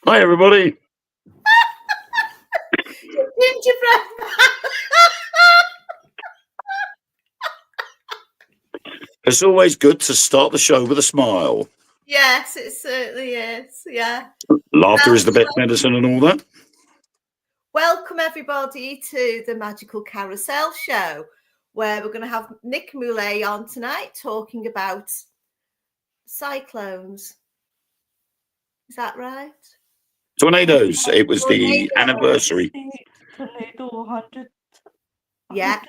Hi, everybody. Gingerbread man. It's always good to start the show with a smile. Yes, it certainly is. Yeah. Laughter is the best medicine and all that. Welcome, everybody, to the Magical Carousel Show, where we're going to have Nick Moulet on tonight talking about cyclones. Is that right? Tornadoes. It was the anniversary. Tornado 100. Yeah.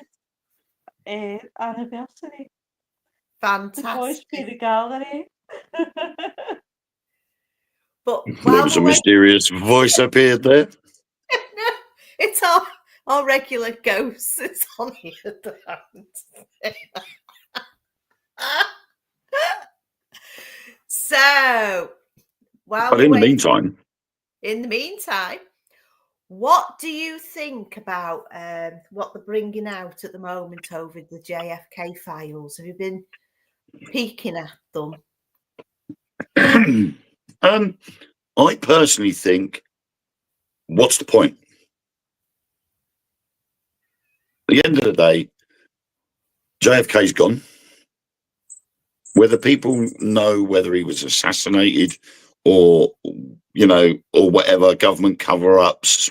100th anniversary. Fantastic. The voice be the gallery. But There was a mysterious voice appeared there. It's our regular ghosts. It's on here. So, But in the meantime, what do you think about what they're bringing out at the moment over the JFK files? Have you been peeking at them? I personally think, what's the point? At the end of the day, JFK's gone. Whether people know whether he was assassinated or, or whatever, government cover-ups,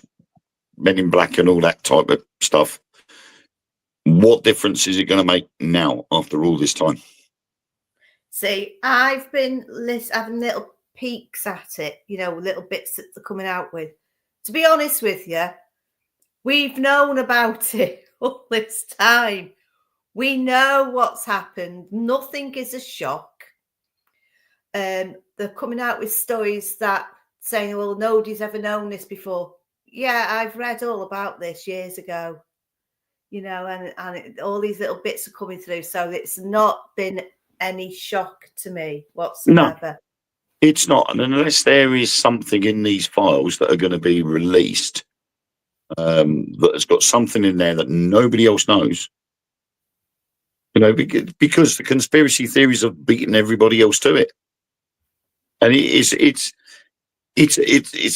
Men in Black and all that type of stuff, what difference is it going to make now after all this time? See, I've been having little peeks at it, little bits that they're coming out with. To be honest with you, we've known about it all this time. We know what's happened. Nothing is a shock. They're coming out with stories that saying, well, nobody's ever known this before. Yeah, I've read all about this years ago, and all these little bits are coming through. So it's not been any shock to me whatsoever. No, it's not. And unless there is something in these files that are going to be released that has got something in there that nobody else knows, because the conspiracy theories have beaten everybody else to it. And it's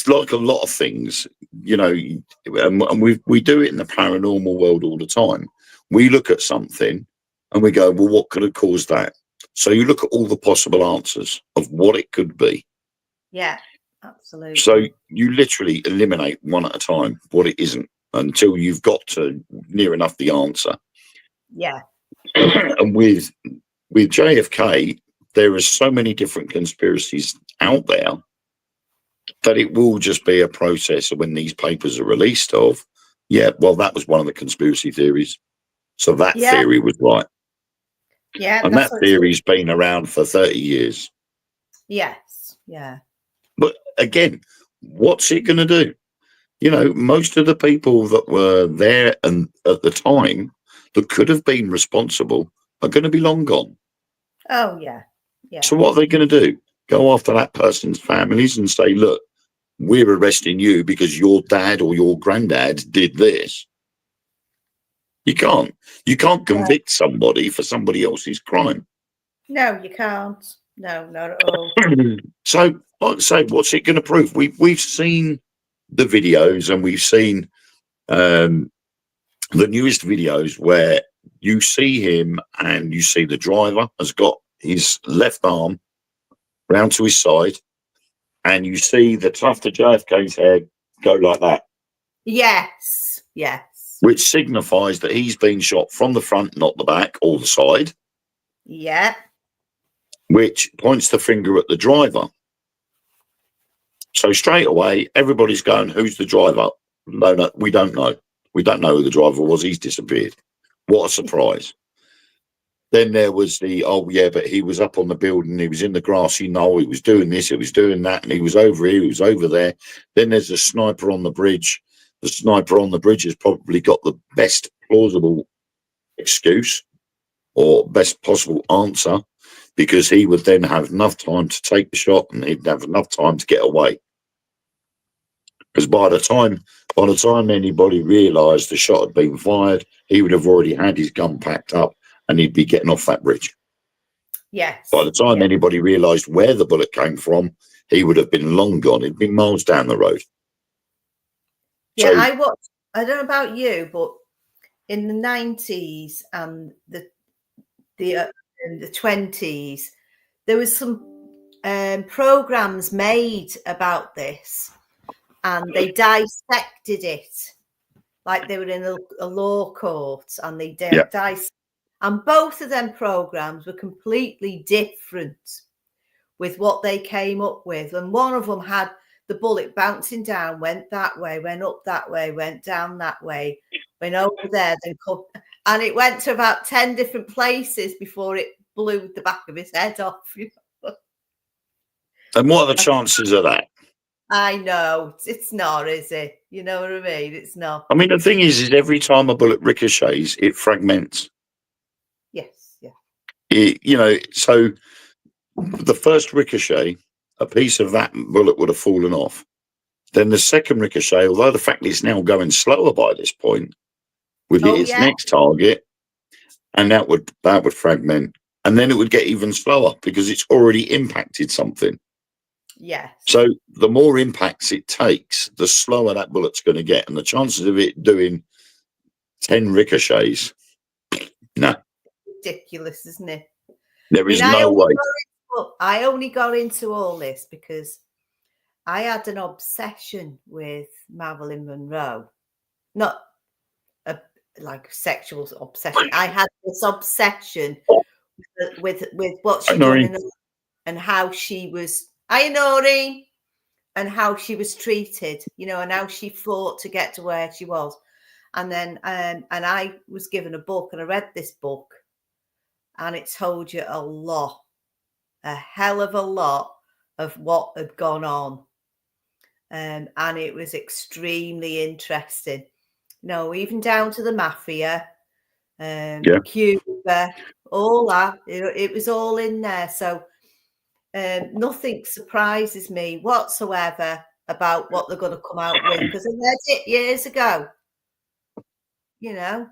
like a lot of things, and we do it in the paranormal world all the time. We look at something and we go, well, what could have caused that? So you look at all the possible answers of what it could be. Yeah, absolutely. So you literally eliminate one at a time what it isn't until you've got to near enough the answer. Yeah. And with JFK, there are so many different conspiracies out there that it will just be a process of when these papers are released of, well, that was one of the conspiracy theories. So that theory was right. Yeah. And that theory's been around for 30 years. Yes. Yeah. But again, what's it going to do? Most of the people that were there and at the time that could have been responsible are going to be long gone. Oh, yeah. Yeah. So what are they going to do? Go after that person's families and say, look, we're arresting you because your dad or your granddad did this. You can't convict somebody for somebody else's crime. No, you can't. No, not at all. So I'd say, what's it going to prove? We've seen the videos and we've seen the newest videos where you see him and you see the driver has got his left arm round to his side, and you see the tuft of JFK's head go like that. Yes. Which signifies that he's been shot from the front, not the back or the side. Yeah. Which points the finger at the driver. So straight away, everybody's going, who's the driver? No, we don't know. We don't know who the driver was. He's disappeared. What a surprise. Then there was but he was up on the building. He was in the grassy knoll. He was doing this. He was doing that. And he was over here. He was over there. Then there's a sniper on the bridge. The sniper on the bridge has probably got the best plausible excuse or best possible answer, because he would then have enough time to take the shot and he'd have enough time to get away. Because by the time anybody realised the shot had been fired, he would have already had his gun packed up and he'd be getting off that bridge. Yes. By the time anybody realised where the bullet came from, he would have been long gone. He'd been miles down the road. Yeah, So, I watched. I don't know about you, but in the 90s and the 20s, there was some programs made about this, and they dissected it like they were in a law court, and they dissected. And both of them programs were completely different with what they came up with. And one of them had the bullet bouncing down, went that way, went up that way, went down that way, went over there, then come, and it went to about 10 different places before it blew the back of his head off. and what are the chances of that? I know it's not, is it? You know what I mean? It's not. I mean, the thing is every time a bullet ricochets, it fragments. Yes, yeah. So the first ricochet, a piece of that bullet would have fallen off. Then the second ricochet, although the fact it's now going slower by this point, would hit its next target, and that would fragment, and then it would get even slower because it's already impacted something. Yes. So the more impacts it takes, the slower that bullet's going to get, and the chances of it doing 10 ricochets, no, ridiculous, isn't it? There is no way. I only got into all this because I had an obsession with Marilyn Monroe, not like sexual obsession. I had this obsession with what she done and how she was. And how she was treated, and how she fought to get to where she was. And then, and I was given a book, and I read this book, and it told you a hell of a lot of what had gone on. And it was extremely interesting. Even down to the mafia, Cuba, all that, it was all in there. So nothing surprises me whatsoever about what they're going to come out with, because I read it years ago. Yeah,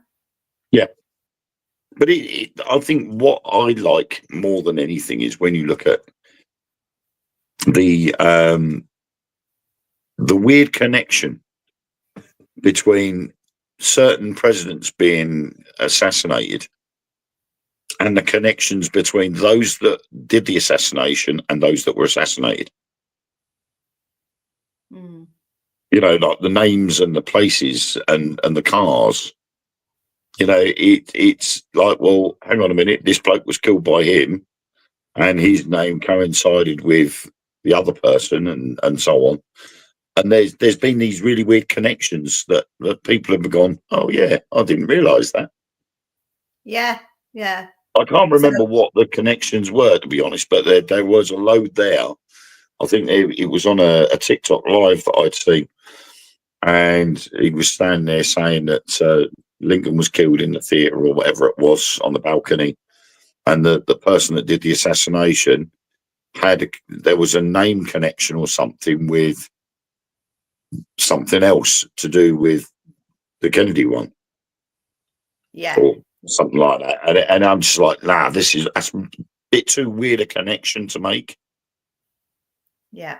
but I think what I like more than anything is when you look at the weird connection between certain presidents being assassinated and the connections between those that did the assassination and those that were assassinated. Mm. Like the names and the places and the cars. It's like, well, hang on a minute, this bloke was killed by him and his name coincided with the other person and so on. And there's been these really weird connections that people have gone, oh yeah, I didn't realise that. Yeah. I can't remember what the connections were, to be honest, but there was a load there. I think it was on a TikTok live that I'd seen, and he was standing there saying that Lincoln was killed in the theatre or whatever it was on the balcony, and the person that did the assassination there was a name connection or something with something else to do with the Kennedy one. Yeah. Or something like that. And I'm just like, nah, that's a bit too weird a connection to make. Yeah.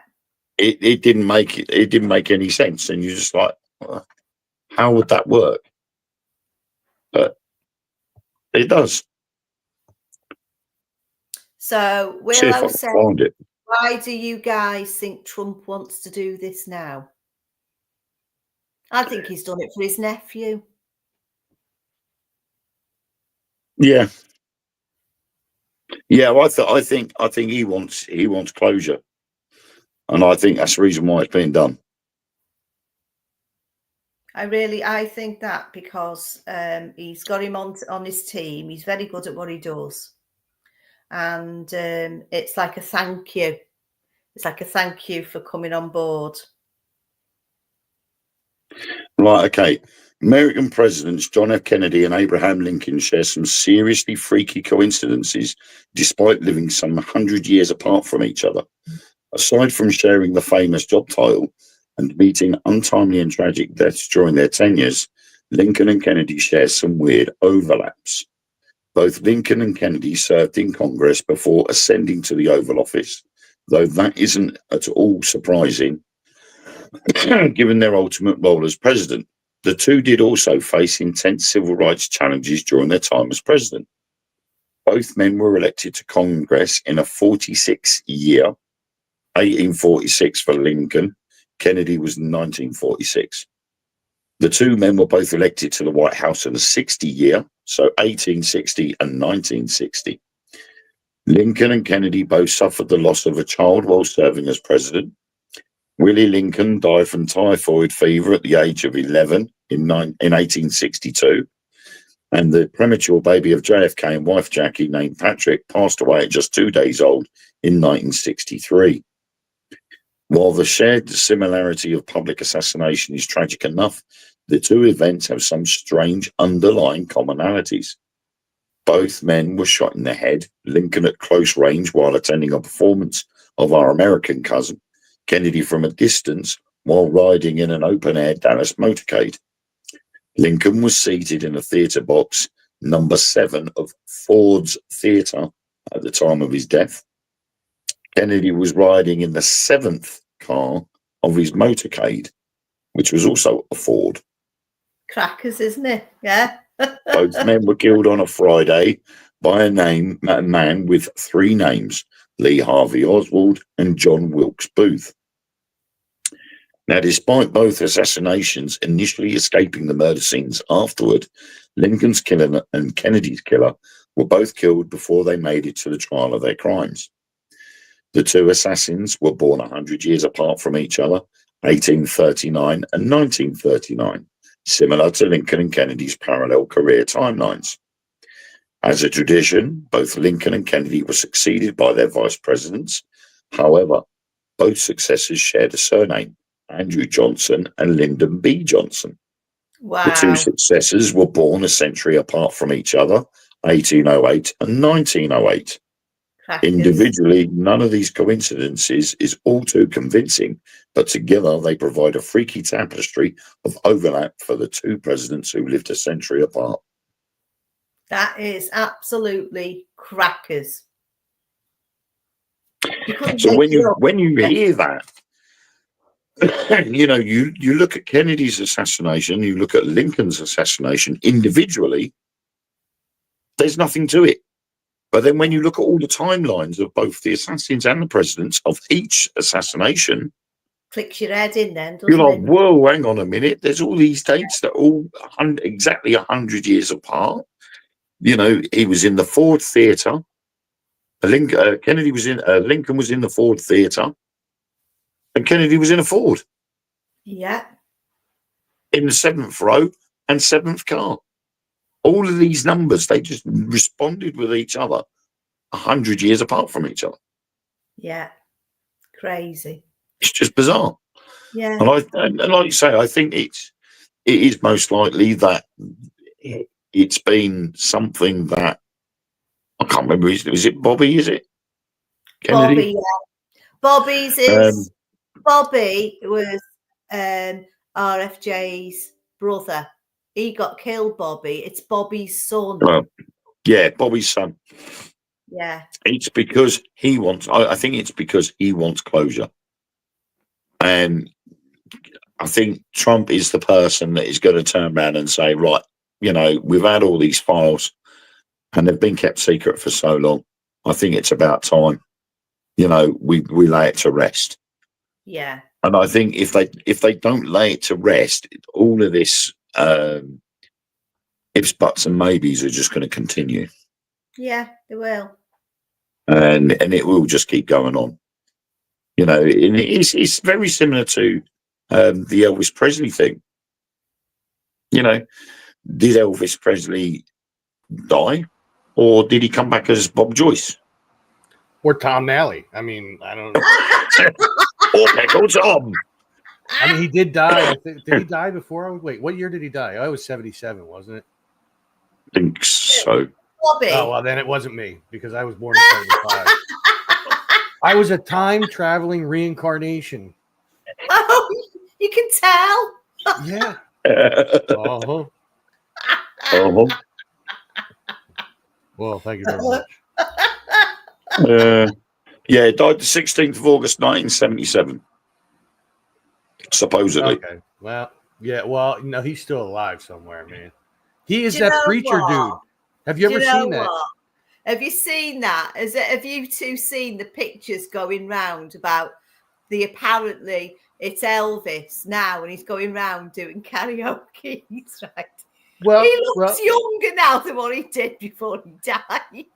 It didn't make any sense. And you're just like, how would that work? But it does. So Willow said, why do you guys think Trump wants to do this now? I think he's done it for his nephew. Yeah. Well, I think he wants closure, and I think that's the reason why it's being done. I think that because he's got him on his team. He's very good at what he does, and it's like a thank you. It's like a thank you for coming on board. Right. Okay. American presidents John F. Kennedy and Abraham Lincoln share some seriously freaky coincidences, despite living some 100 years apart from each other. Aside from sharing the famous job title and meeting untimely and tragic deaths during their tenures, Lincoln and Kennedy share some weird overlaps. Both Lincoln and Kennedy served in Congress before ascending to the Oval Office, though that isn't at all surprising given their ultimate role as president. The two did also face intense civil rights challenges during their time as president. Both men were elected to Congress in a 46-year, 1846 for Lincoln. Kennedy was 1946. The two men were both elected to the White House in a 60-year, so 1860 and 1960. Lincoln and Kennedy both suffered the loss of a child while serving as president. Willie Lincoln died from typhoid fever at the age of 11 in 1862. And the premature baby of JFK and wife Jackie, named Patrick, passed away at just 2 days old in 1963. While the shared similarity of public assassination is tragic enough, the two events have some strange underlying commonalities. Both men were shot in the head, Lincoln at close range while attending a performance of Our American Cousin, Kennedy from a distance while riding in an open-air Dallas motorcade. Lincoln was seated in a theatre box, number 7 of Ford's Theatre at the time of his death. Kennedy was riding in the 7th car of his motorcade, which was also a Ford. Crackers, isn't it? Yeah. Both men were killed on a Friday by a man with 3 names, Lee Harvey Oswald and John Wilkes Booth. Now, despite both assassinations initially escaping the murder scenes afterward, Lincoln's killer and Kennedy's killer were both killed before they made it to the trial of their crimes. The two assassins were born 100 years apart from each other, 1839 and 1939, similar to Lincoln and Kennedy's parallel career timelines. As a tradition, both Lincoln and Kennedy were succeeded by their vice presidents. However, both successors shared a surname, Andrew Johnson and Lyndon B. Johnson. Wow. The two successors were born a century apart from each other, 1808 and 1908. Crackers. Individually, none of these coincidences is all too convincing, but together they provide a freaky tapestry of overlap for the two presidents who lived a century apart. That is absolutely crackers. So when you hear that, you look at Kennedy's assassination, you look at Lincoln's assassination individually, there's nothing to it. But then when you look at all the timelines of both the assassins and the presidents of each assassination, clicks your head in then, doesn't you're like, it? whoa, hang on a minute. There's all these dates that are all exactly 100 years apart. You know, he was in the Ford Theatre. Lincoln was in the Ford Theatre. And Kennedy was in a Ford. Yeah. In the 7th row and 7th car. All of these numbers, they just responded with each other 100 years apart from each other. Yeah. Crazy. It's just bizarre. Yeah. And like you say, I think it is most likely that it's been something that I can't remember. Is it Bobby? Is it Kennedy? Bobby, yeah. Bobby's is Bobby was RFJ's brother. He got killed, Bobby. It's Bobby's son. Well, yeah, Bobby's son. Yeah. It's because he wants, I think it's because he wants closure. And I think Trump is the person that is going to turn around and say, right, you know, we've had all these files and they've been kept secret for so long. I think it's about time, you know, we lay it to rest. Yeah. And I think if they don't lay it to rest, all of this ifs, buts, and maybes are just going to continue. Yeah, they will. And it will just keep going on. You know, and it's very similar to the Elvis Presley thing. You know, did Elvis Presley die, or did he come back as Bob Joyce? Or Tom Nally. I mean, I don't know. Or Pickle Tom. I mean, he did die. Did he die before? Wait, what year did he die? I was 77, wasn't it? I think so. Bobby. Oh, well, then it wasn't me because I was born in 75. I was a time-traveling reincarnation. Oh, you can tell. Yeah. Uh-huh. Well, thank you very much. Yeah, died the 16th of August, 1977. Supposedly. Okay. Well, yeah. Well, no, he's still alive somewhere, man. He is Do you that know preacher what? dude. Have you Do ever you know seen that? what? Have you seen that? Have you two seen the pictures going round about the apparently it's Elvis now and he's going round doing karaoke, right? Well, He looks younger now than what he did before he died.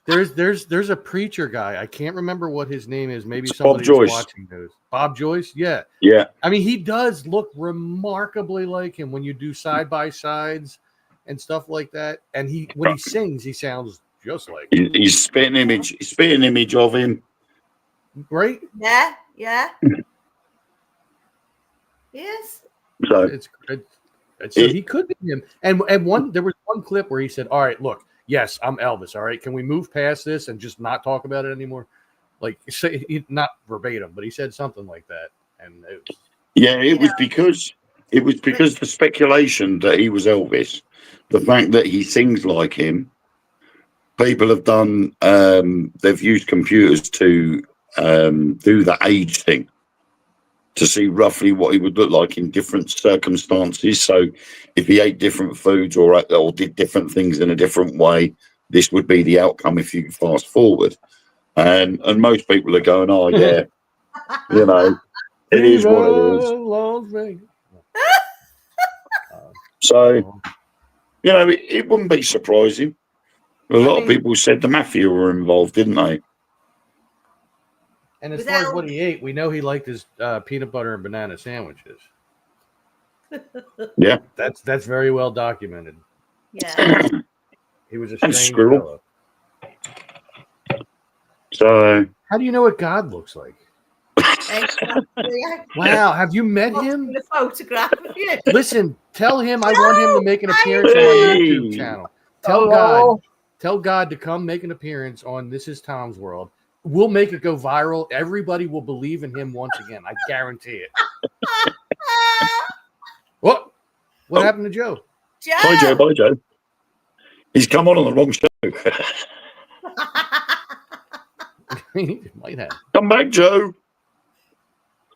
there's a preacher guy. I can't remember what his name is. Maybe It's Bob somebody Joyce. watching those. Bob Joyce, yeah. Yeah. I mean, he does look remarkably like him when you do side by sides and stuff like that. And when he sings, he sounds just like him. He's spitting image of him. Right? Yeah. Yes. So So he could be him. And there was one clip where he said, "All right, look, yes, I'm Elvis. All right, can we move past this and just not talk about it anymore?" Like, not verbatim, but he said something like that. And it was because the speculation that he was Elvis, the fact that he sings like him. People have done. They've used computers to do the age thing to see roughly what he would look like in different circumstances. So, if he ate different foods or did different things in a different way, this would be the outcome if you fast forward. And most people are going, "Oh yeah, you know, it is what it is." So, you know, it wouldn't be surprising. A lot of people said the mafia were involved, didn't they? And as far as what he ate, we know he liked his peanut butter and banana sandwiches. Yeah, that's very well documented. Yeah, he was a And strange squirrel. fellow. So, how do you know what God looks like? Wow, have you met him? A photograph of you. Listen, tell him I want him to make an appearance on my YouTube channel. Tell God to come make an appearance on This Is Tom's World. We'll make it go viral. Everybody will believe in him once again. I guarantee it. What happened to Joe? Bye, Joe. He's come on the wrong show. He might have. Come back, Joe.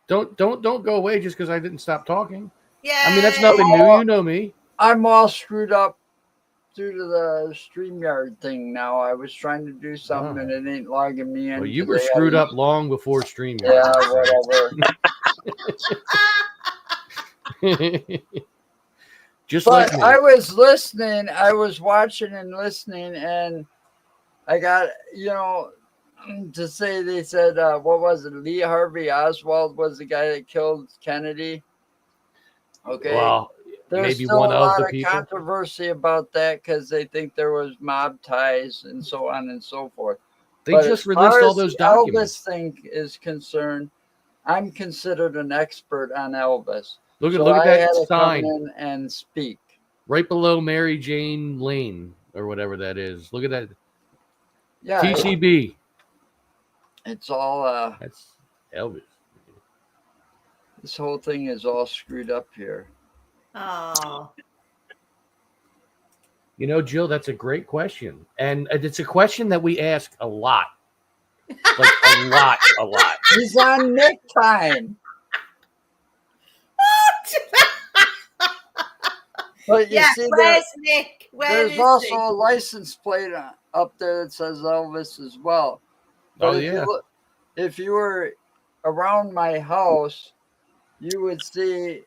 Don't go away just because I didn't stop talking. Yeah. I mean, that's nothing new. You know me. I'm all screwed up due to the StreamYard thing now. I was trying to do something and it ain't logging me in. Well, you were screwed up long before StreamYard. Yeah, whatever. Just but like me. I was listening. I was watching and listening, and I got, to say they said, what was it? Lee Harvey Oswald was the guy that killed Kennedy. Okay. Well, there's maybe still one a lot of the of people. controversy about that because they think there was mob ties and so on and so forth. They But just as far released all as those the documents. Elvis thing is concerned, I'm considered an expert on Elvis. Look at I that had to sign come in and speak. right below Mary Jane Lane or whatever that is. Look at that. Yeah, TCB. it's all That's Elvis. this whole thing is all screwed up here. Oh. You know, Jill, that's a great question. And it's a question that we ask a lot. Like a lot. He's on Nick time. But you see, where's Nick? there's also a license plate up there that says Elvis as well. But if you were around my house, you would see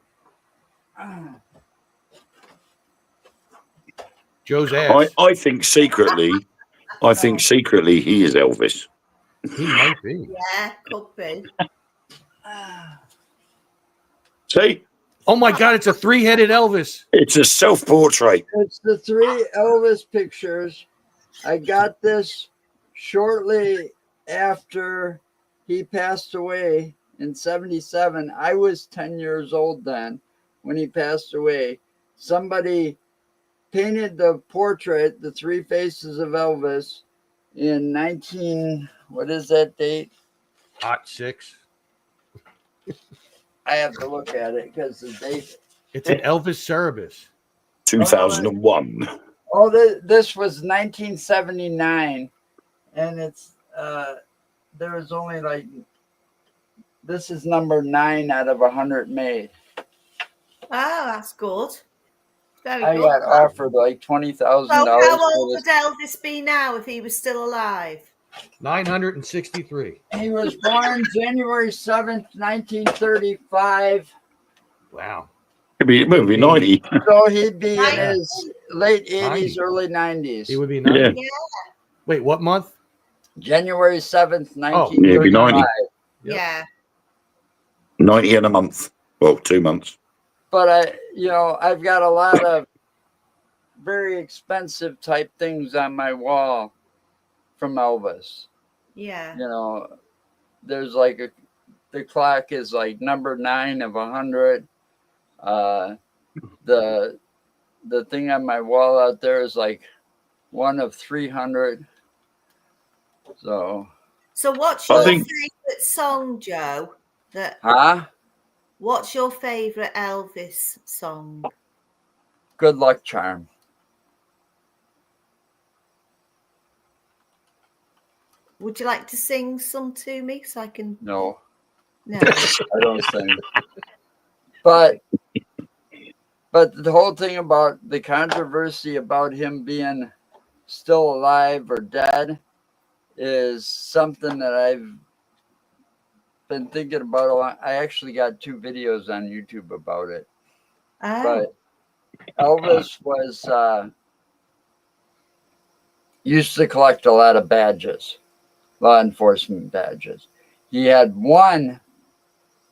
Joe's ass. I think secretly he is Elvis. He might be. Yeah, could be. See? Oh my God, it's a 3-headed Elvis. It's a self-portrait. It's the 3 Elvis pictures. I got this shortly after he passed away in 1977. I was 10 years old then when he passed away. Somebody painted the portrait, the 3 faces of Elvis, in what is that date? Hot 6. I have to look at it because the date. It's an Elvis Cerebus. 2001. Oh, this was 1979, and it's there's only like, this is number 9 out of 100 made. Oh, that's good. Very I good. got offered like $20,000 So how for old this. would Elvis be now if he was still alive? 963. He was born January 7th, 1935. Wow. It would be 90. So he'd be in Yeah. his late 80s, 90. early 90s. He would be 90. Yeah. Wait, what month? January 7th, Yeah, it'd be 1935. 90. Yep. Yeah. 90 in a month. Well, 2 months. But I've got a lot of very expensive type things on my wall from Elvis. Yeah. You know, there's like the clock is like number 9 of 100. The thing on my wall out there is like 1 of 300. So what's I your think- favorite song, Joe? What's your favorite Elvis song? Good Luck Charm. Would you like to sing some to me so I can? No, No. I don't sing. But the whole thing about the controversy about him being still alive or dead is something that I've been thinking about a lot. I actually got 2 videos on YouTube about it. Oh. But Elvis was used to collect a lot of badges, law enforcement badges. He had one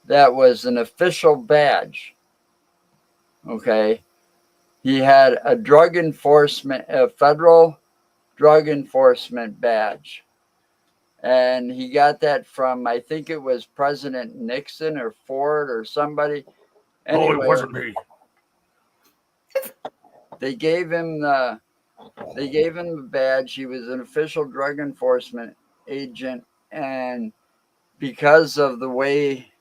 that was an official badge. Okay. He had a federal drug enforcement badge. And he got that from, I think it was President Nixon or Ford or somebody. Anyway, Oh, it wasn't me. They gave him the badge. He was an official drug enforcement agent, and because of the way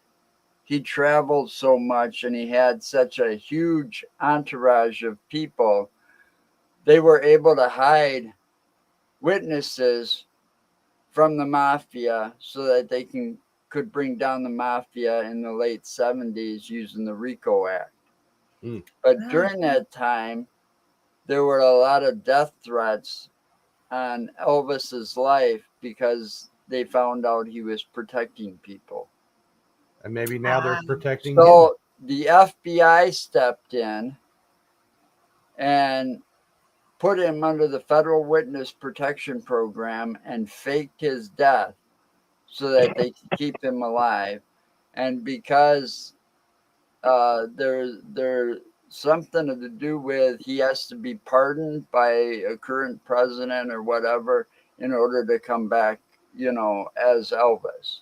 he traveled so much and he had such a huge entourage of people, they were able to hide witnesses from the mafia so that they could bring down the mafia in the late 70s using the RICO Act. But during that time, there were a lot of death threats on Elvis's life because they found out he was protecting people. And maybe now they're protecting him. So the FBI stepped in and put him under the Federal Witness Protection Program and faked his death so that they could keep him alive. And because there's something to do with he has to be pardoned by a current president or whatever in order to come back, as Elvis.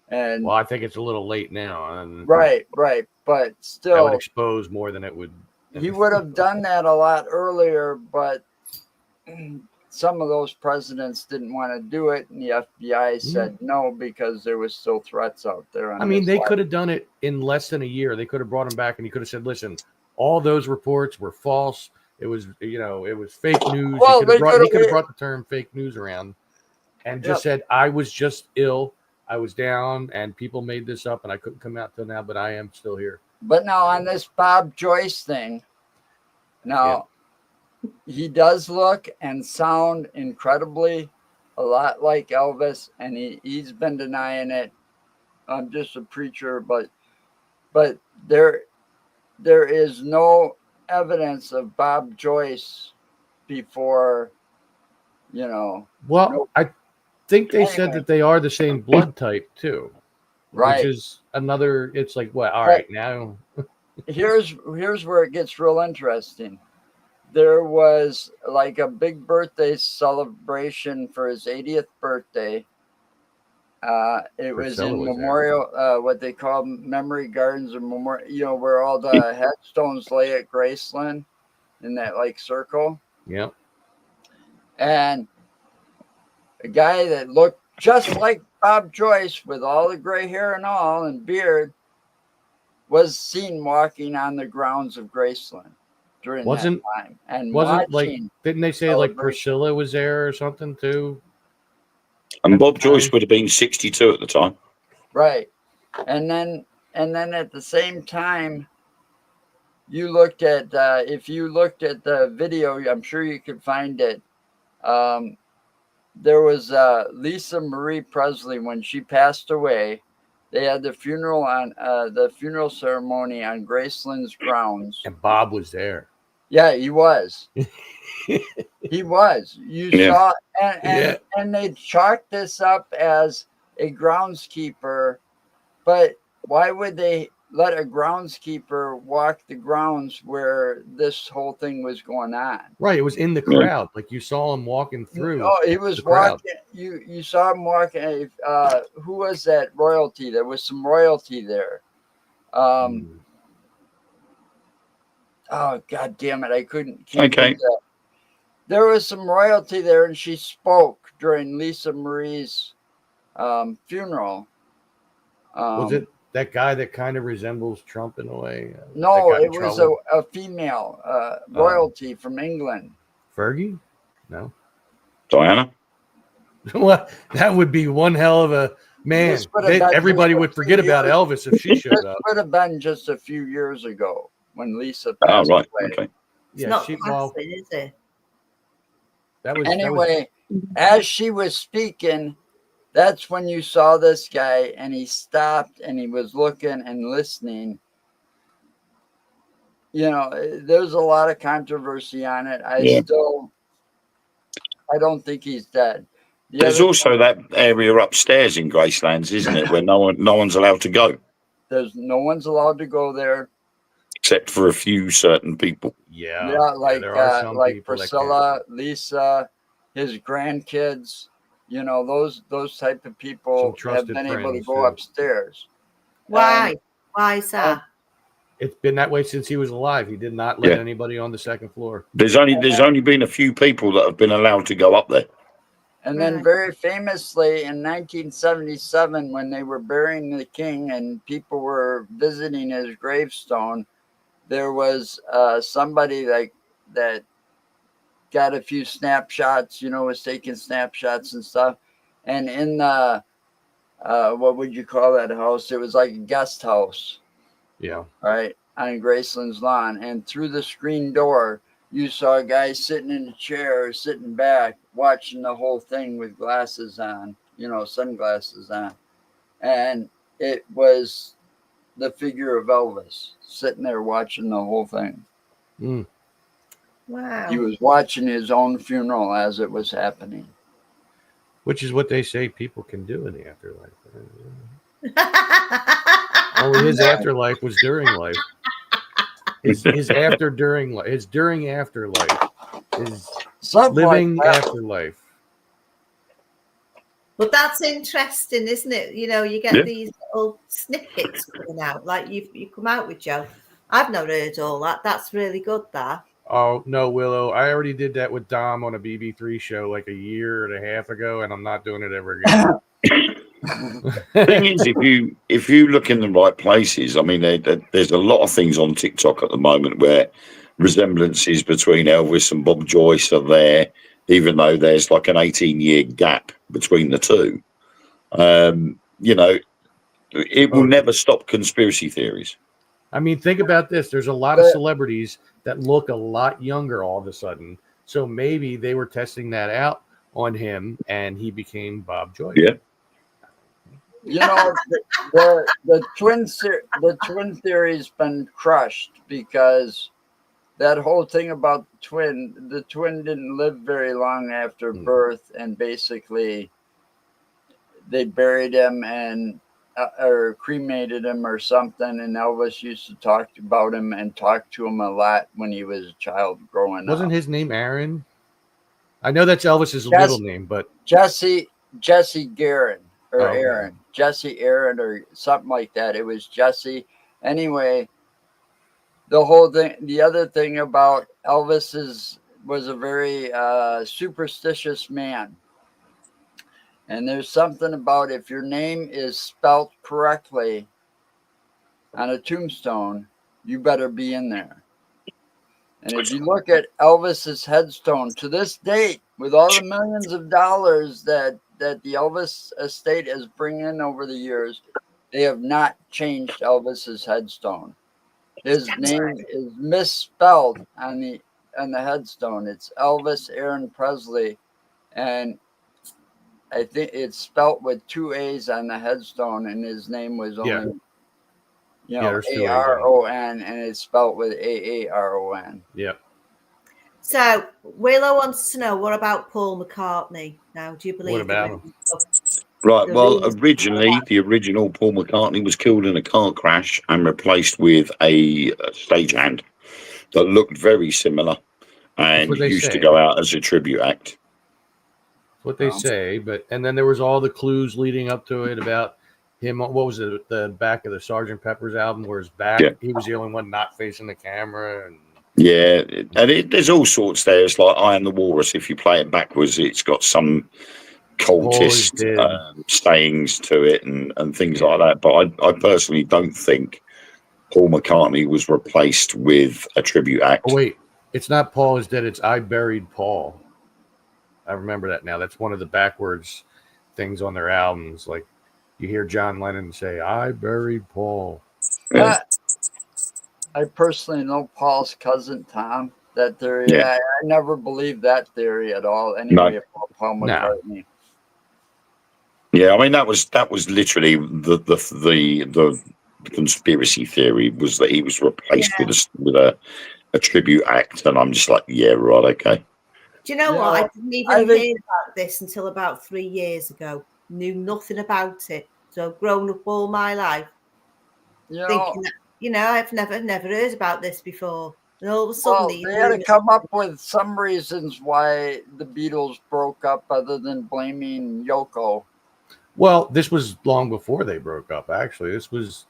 And Well, I think it's a little late now. And right. But still, that would expose more than it would. He would have done that a lot earlier, but some of those presidents didn't want to do it, and the FBI said no because there was still threats out there. I mean, they could have done it in less than a year. They could have brought him back, and he could have said, "Listen, all those reports were false. It was, it was fake news." Well, he could have brought the term "fake news" around, and just said, "I was just ill. I was down, and people made this up, and I couldn't come out till now, but I am still here." But now on this Bob Joyce thing, he does look and sound incredibly a lot like Elvis, and he's been denying it. I'm just a preacher, but there is no evidence of Bob Joyce before, Well, I think they said that they are the same blood type too. Right. Which is another, it's like, what? All right, now. Here's where it gets real interesting. There was like a big birthday celebration for his 80th birthday. It was in Memorial, what they call Memory Gardens or Memorial, where all the headstones lay at Graceland in that like circle. Yeah. And a guy that looked just like Bob Joyce with all the gray hair and all and beard was seen walking on the grounds of Graceland during that time. And wasn't like, didn't they say like Priscilla was there or something too? And At the Bob Joyce time. would have been 62 at the time. Right. And then at the same time, you looked at if you looked at the video, I'm sure you could find it. There was Lisa Marie Presley when she passed away. They had the funeral on the funeral ceremony on Graceland's grounds. And Bob was there. Yeah, he was. He was. You saw, and they chalked this up as a groundskeeper. But why would they let a groundskeeper walk the grounds where this whole thing was going on? Right, it was in the crowd. Like you saw him walking through. Oh, he was walking. You saw him walking. Who was that royalty? There was some royalty there. Oh God damn it! I can't Okay. There was some royalty there, and she spoke during Lisa Marie's funeral. Was it that guy that kind of resembles Trump in a way? No, it was a female royalty from England. Fergie? No. Diana? Well, that would be one hell of a man. Everybody would forget about Elvis if she showed up. Would have been just a few years ago when Lisa passed away. Okay. It's not passing, is it? As she was speaking, that's when you saw this guy, and he stopped and he was looking and listening. You know, there's a lot of controversy on it. I don't think he's dead. There's also that area upstairs in Gracelands, isn't it, where no one's allowed to go. No one's allowed to go there, except for a few certain people. Yeah, like Priscilla, Lisa, his grandkids. You know, those type of people have been able to go upstairs. Why? Why is that? It's been that way since he was alive. He did not let anybody on the second floor. There's only been a few people that have been allowed to go up there. And then very famously in 1977, when they were burying the king and people were visiting his gravestone, there was somebody that got a few snapshots, was taking snapshots and stuff. And in the, what would you call that house? It was like a guest house. Yeah. Right. On Graceland's lawn. And through the screen door, you saw a guy sitting in a chair, sitting back, watching the whole thing with glasses on, sunglasses on. And it was the figure of Elvis sitting there watching the whole thing. Mm. Wow. He was watching his own funeral as it was happening. Which is what they say people can do in the afterlife. Only his afterlife was during life. His during afterlife. His living afterlife. But that's interesting, isn't it? You get these little snippets coming out, like you come out with, Joe. I've not heard all that. That's really good, that. Oh, no, Willow. I already did that with Dom on a BB3 show like a year and a half ago, and I'm not doing it ever again. The thing is, if you look in the right places, I mean, there's a lot of things on TikTok at the moment where resemblances between Elvis and Bob Joyce are there, even though there's like an 18-year gap between the two. It will never stop conspiracy theories. I mean, think about this. There's a lot of celebrities that look a lot younger all of a sudden. So maybe they were testing that out on him, and he became Bob Joyce. Yeah. The twin theory's been crushed because that whole thing about the twin didn't live very long after birth, and basically they buried him or cremated him or something, and Elvis used to talk about him and talk to him a lot when he was a child growing up. Wasn't his name Aaron? I know that's Elvis's middle name, but Jesse Guerin or Aaron. Jesse Aaron or something like that. It was Jesse. Anyway, the whole thing, the other thing about Elvis was a very superstitious man. And there's something about if your name is spelt correctly on a tombstone, you better be in there. And if you look at Elvis's headstone to this date, with all the millions of dollars that that the Elvis estate is bringing over the years, they have not changed Elvis's headstone. His name is misspelled on the headstone. It's Elvis Aaron Presley, and I think it's spelt with 2 A's on the headstone, and his name was only there's 2 A's Aron, and it's spelt with Aaron. Yeah. So Willow wants to know, what about Paul McCartney? Now, do you believe? What about him? Right. Well, originally, the original Paul McCartney was killed in a car crash and replaced with a stagehand that looked very similar and used to go out as a tribute act. What they say, and then there was all the clues leading up to it about him. What was it? The back of the Sgt. Pepper's album, where his back, he was the only one not facing the camera. And there's all sorts there. It's like I Am the Walrus. If you play it backwards, it's got some cultist sayings to it and things like that. But I personally don't think Paul McCartney was replaced with a tribute act. Oh, wait. It's not Paul is dead. It's I Buried Paul. I remember that now. That's one of the backwards things on their albums. Like you hear John Lennon say, I buried Paul. I personally know Paul's cousin, Tom. That theory, I never believed that theory at all. Anyway, about Paul McCartney. Yeah, I mean that was literally the conspiracy theory was that he was replaced with a tribute act, and I'm just like, yeah, right, okay. Do you know what? I didn't even hear about this until about 3 years ago. Knew nothing about it. So I've grown up all my life thinking that, I've never heard about this before. And all of a sudden, they had to come up with some reasons why the Beatles broke up, other than blaming Yoko. Well, this was long before they broke up. Actually, this was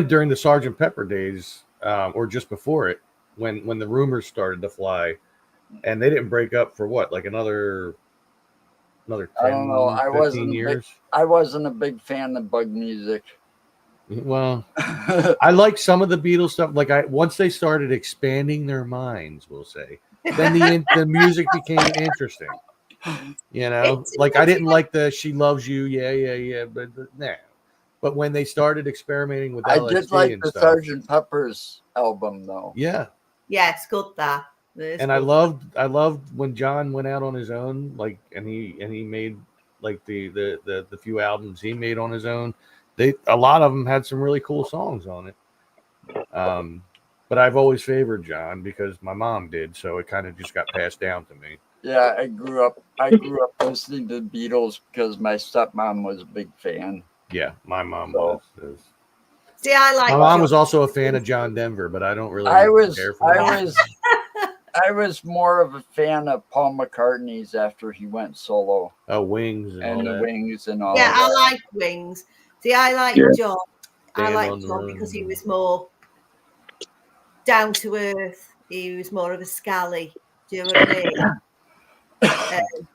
during the Sgt. Pepper days, or just before it, when the rumors started to fly. And they didn't break up for what, like another 10, I don't know. 15 years? I wasn't a big fan of bug music. Well, I like some of the Beatles stuff. Like once they started expanding their minds, we'll say, then the music became interesting. Like I didn't like the "She Loves You," but nah. But when they started experimenting with LSD, I did like and the stuff, Sgt. Pepper's album, though. Yeah, it's good that. And I loved when John went out on his own, like, and he made like the few albums he made on his own. A lot of them had some really cool songs on it. But I've always favored John because my mom did, so it kind of just got passed down to me. Yeah, I grew up listening to the Beatles because my stepmom was a big fan. Yeah, my mom was. See, my mom was also a fan of John Denver, but I don't really care for him. I was more of a fan of Paul McCartney's after he went solo. Oh, Wings and all that. Wings and all. Yeah, that. I like Wings. See, I like John. I like John because he was more down to earth. He was more of a scally. Do you know what I mean?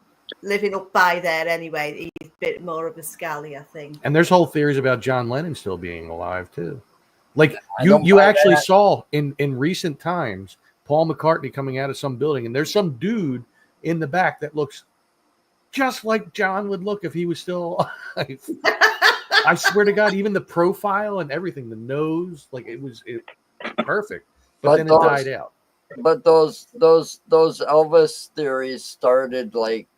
Living up by there anyway. He's a bit more of a scally, I think. And there's whole theories about John Lennon still being alive too. Like you actually saw in recent times Paul McCartney coming out of some building, and there's some dude in the back that looks just like John would look if he was still alive. I swear to God, even the profile and everything, the nose, like it was perfect. But then it died out. But those Elvis theories started like,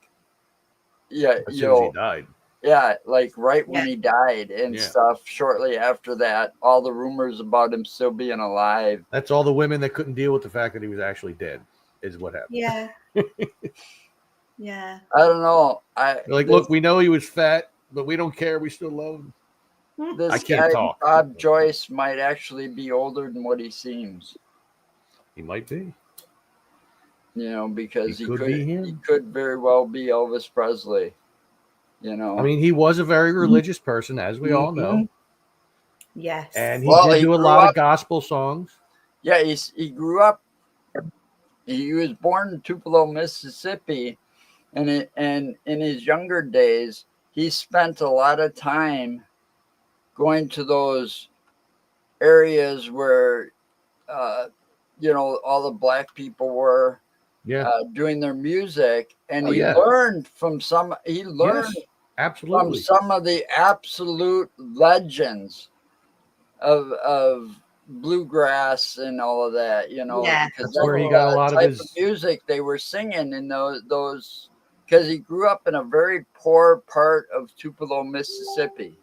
as soon as he died. Yeah, like right when he died and stuff. Shortly after that, all the rumors about him still being alive. That's all the women that couldn't deal with the fact that he was actually dead is what happened. Yeah. Yeah. I don't know. Look, we know he was fat, but we don't care. We still love him. This I can't talk. Bob Joyce might actually be older than what he seems. He might be. Because he could very well be Elvis Presley. I mean, he was a very religious person, as we all know. Yes. And he did do a lot of gospel songs. Yeah, he grew up. He was born in Tupelo, Mississippi, and in his younger days, he spent a lot of time going to those areas where, all the black people were. Yeah. doing their music, and Oh, he yeah. learned from some. He learned Yes, from absolutely. some of the absolute legends of bluegrass and all of that, you know, Yeah. because That's where he got a lot of type his. of music they were singing in those because he grew up in a very poor part of Tupelo, Mississippi.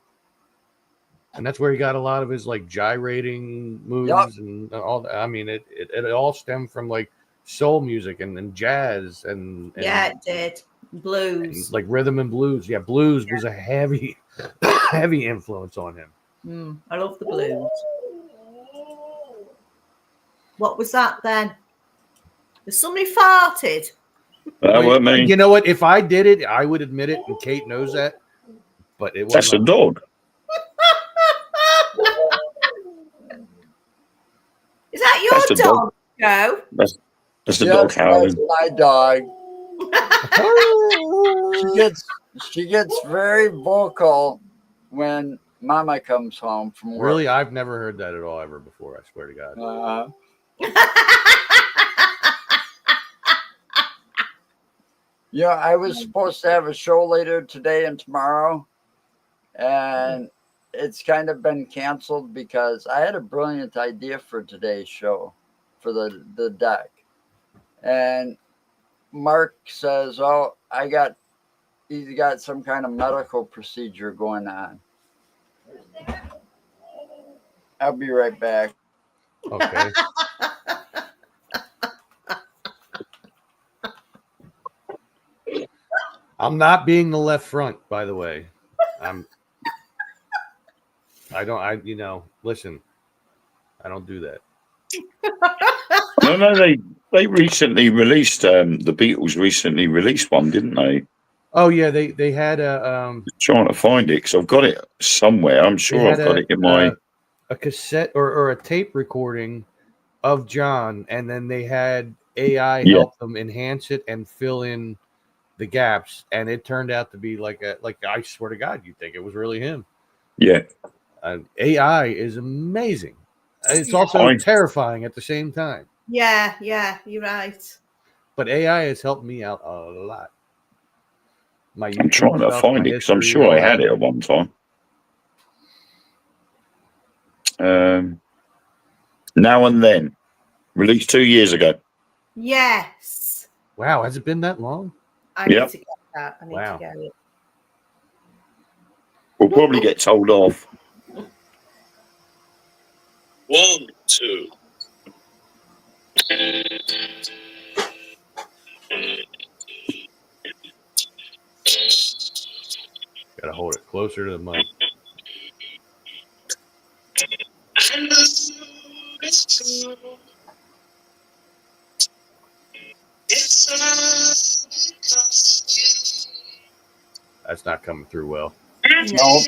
And that's where he got a lot of his like gyrating moves Yup. and all that. I mean, it all stemmed from like soul music and jazz and Yeah, it did. Blues. like rhythm and blues. Yeah, blues was a heavy, heavy influence on him. I love the blues. What was that then? Has somebody farted? That were me. You know what? If I did it, I would admit it, and Kate knows that. But it That's a wasn't. dog. Is that That's your the dog. dog, Joe? That's the Yes, dog that's howling. my dog. She gets very vocal when Mama comes home from work. Really, I've never heard that at all ever before. I swear to God. Yeah, I was supposed to have a show later today and tomorrow, and it's kind of been canceled because I had a brilliant idea for today's show for the deck. And Mark says, "Oh, he's got some kind of medical procedure going on." I'll be right back. Okay. I'm not being the left front, by the way. Listen, I don't do that. No, they recently released the Beatles recently released one, didn't they? Oh yeah, they had a Trying to find it because I've got it somewhere. I'm sure I've got it in my. a cassette or a tape recording of John, and then they had AI help them enhance it and fill in the gaps, and it turned out to be like I swear to God, you'd think it was really him. Yeah. AI is amazing. It's also terrifying at the same time. Yeah, you're right. But AI has helped me out a lot. I'm trying to find it because I'm sure I had it at one time. Now and Then, released 2 years ago. Yes. Wow, has it been that long? I need to get that. I need to get it. We'll probably get told off. 1, 2. Gotta hold it closer to the mic. That's not coming through well. No. That's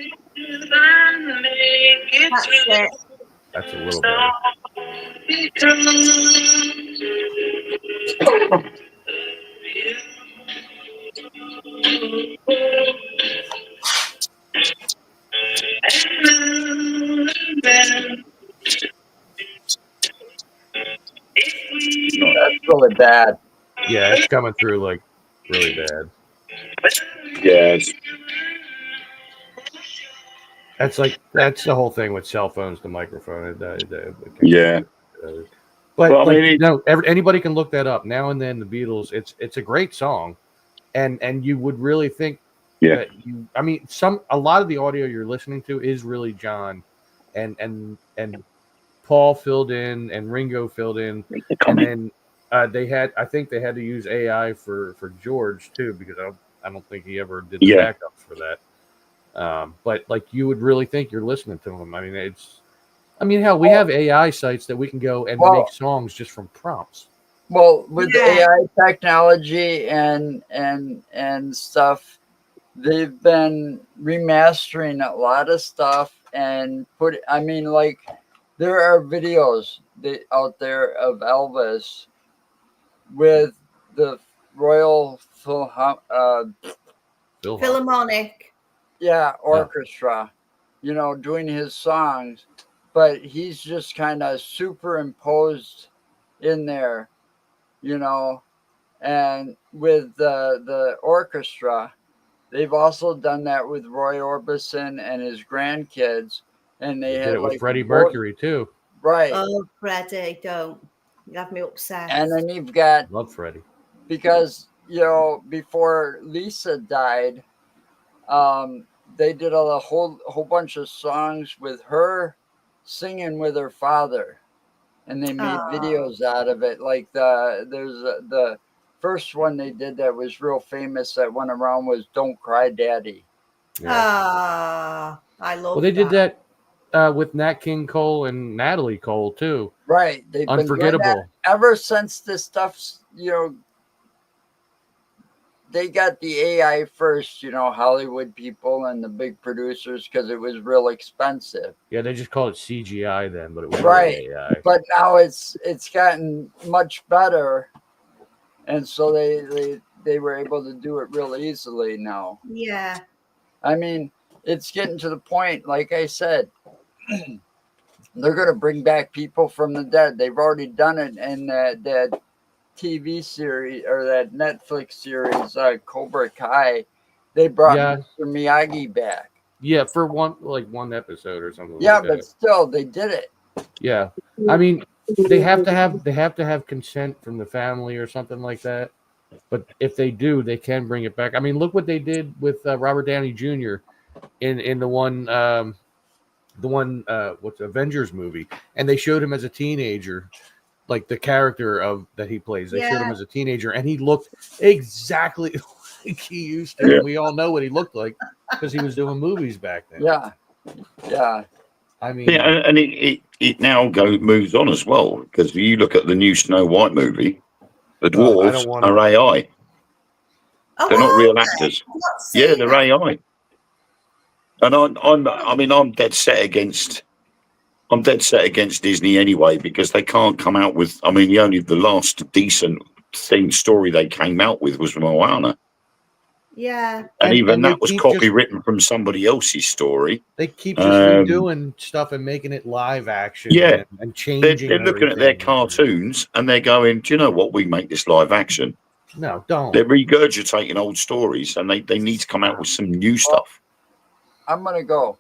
it. That's a little better. That's really bad. Yeah, it's coming through like really bad. Yes. That's the whole thing with cell phones, the microphone. Yeah. But well, I mean, anybody can look that up. Now and Then, the Beatles. It's a great song, and you would really think that a lot of the audio you're listening to is really John, and Paul filled in and Ringo filled in, and then I think they had to use AI for George too, because I don't think he ever did the backups for that. But like you would really think you're listening to him. I mean, hell, we have AI sites that we can go and make songs just from prompts. Well, with the AI technology and stuff, they've been remastering a lot of stuff and there are videos out there of Elvis with the Royal Philharmonic. Orchestra, doing his songs, but he's just kind of superimposed in there, And with the orchestra, they've also done that with Roy Orbison and his grandkids. And they They did had it with like Freddie Mercury too. Right. Oh, Freddie, don't. You have me upset. And then you've got, Love Freddie. because, before Lisa died, they did a whole bunch of songs with her singing with her father. And they made videos out of it. Like the first one they did that was real famous that went around was "Don't Cry, Daddy." I love. Well, they did that with Nat King Cole and Natalie Cole too. Right, they've Unforgettable. been doing that ever since this stuff's they got the AI first. Hollywood people and the big producers, because it was real expensive. Yeah, they just called it CGI then, but it was Right. really AI. But now it's gotten much better, and so they were able to do it real easily now. Yeah. I mean, it's getting to the point, like I said, they're going to bring back people from the dead. They've already done it in that TV series or that Netflix series, Cobra Kai. They brought Mr. Miyagi back. Yeah, for one episode or something. Yeah, like that. but still, they did it. Yeah, I mean, they have to have consent from the family or something like that. But if they do, they can bring it back. I mean, look what they did with Robert Downey Jr. in the one what's Avengers movie, and they showed him as a teenager, like the character that he plays. They showed him as a teenager, and he looked exactly like he used to. Yeah. And we all know what he looked like because he was doing movies back then. Yeah. I mean, and it now moves on as well, because you look at the new Snow White movie, the dwarves are AI. Oh, they're not real actors. Yeah, they're AI. And I'm dead set against. I'm dead set against Disney anyway, because they can't come out with. I mean, the last decent story they came out with was Moana. Yeah, and even that was copywritten from somebody else's story. They keep just redoing stuff and making it live action. Yeah, and changing. They're looking at their cartoons and they're going, "Do you know what? We make this live action." No, don't. They're regurgitating old stories, and they need to come out with some new stuff. I'm gonna go.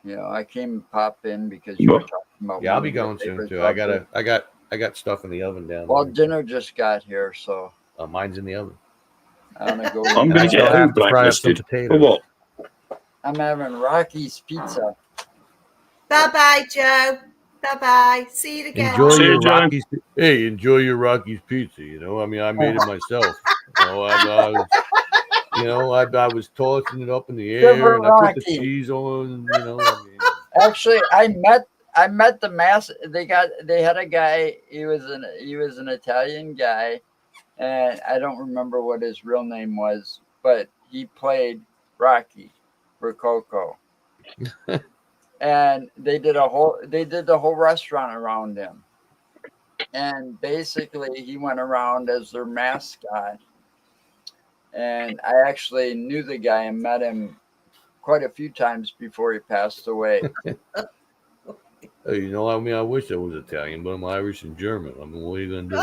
I came and pop in because you were talking about. Yeah, I'll be going soon too. I got stuff in the oven down there. Well, dinner just got here, so mine's in the oven. I'm gonna go. I'm gonna get have to fry up some potatoes. For what? I'm having Rocky's pizza. Bye, Joe. Bye. See you again. Enjoy your Rocky's. Hey, enjoy your Rocky's pizza. I mean, I made it myself. I was tossing it up in the air, and I put the cheese on. I mean. Actually, I met the master. They had a guy. He was an Italian guy, and I don't remember what his real name was, but he played Rocky for Coco. And they did the whole restaurant around him. And basically he went around as their mascot. And I actually knew the guy and met him quite a few times before he passed away. Hey, I mean, I wish I was Italian, but I'm Irish and German. I mean, what are you going to do?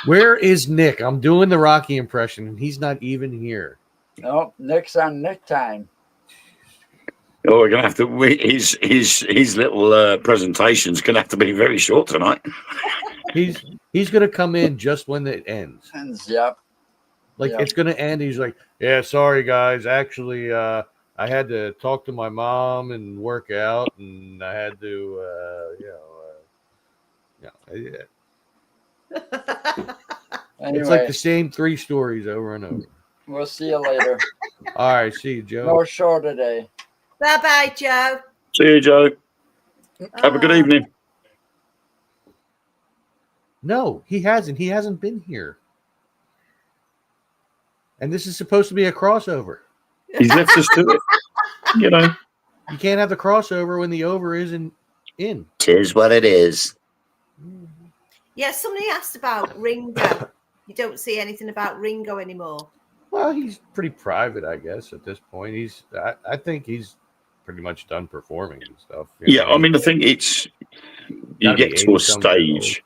Where is Nick? I'm doing the Rocky impression, and he's not even here. No, Nick's on Nick time. Oh, we're gonna have to. His little presentation's gonna have to be very short tonight. He's gonna come in just when it ends. Yep. It's gonna end. He's like, yeah, sorry guys. Actually, I had to talk to my mom and work out, and I had to, Anyway, it's like the same 3 stories over and over. We'll see you later. All right, see you, Joe. No show today. Bye, Joe. See you, Joe. Have a good evening. No, he hasn't. He hasn't been here. And this is supposed to be a crossover. He's left us to it. You can't have the crossover when the over isn't in. Tis what it is. Yeah, somebody asked about Ringo. You don't see anything about Ringo anymore. Well, he's pretty private, I guess, at this point. I think he's pretty much done performing and stuff. I mean, I think it's you get to a stage.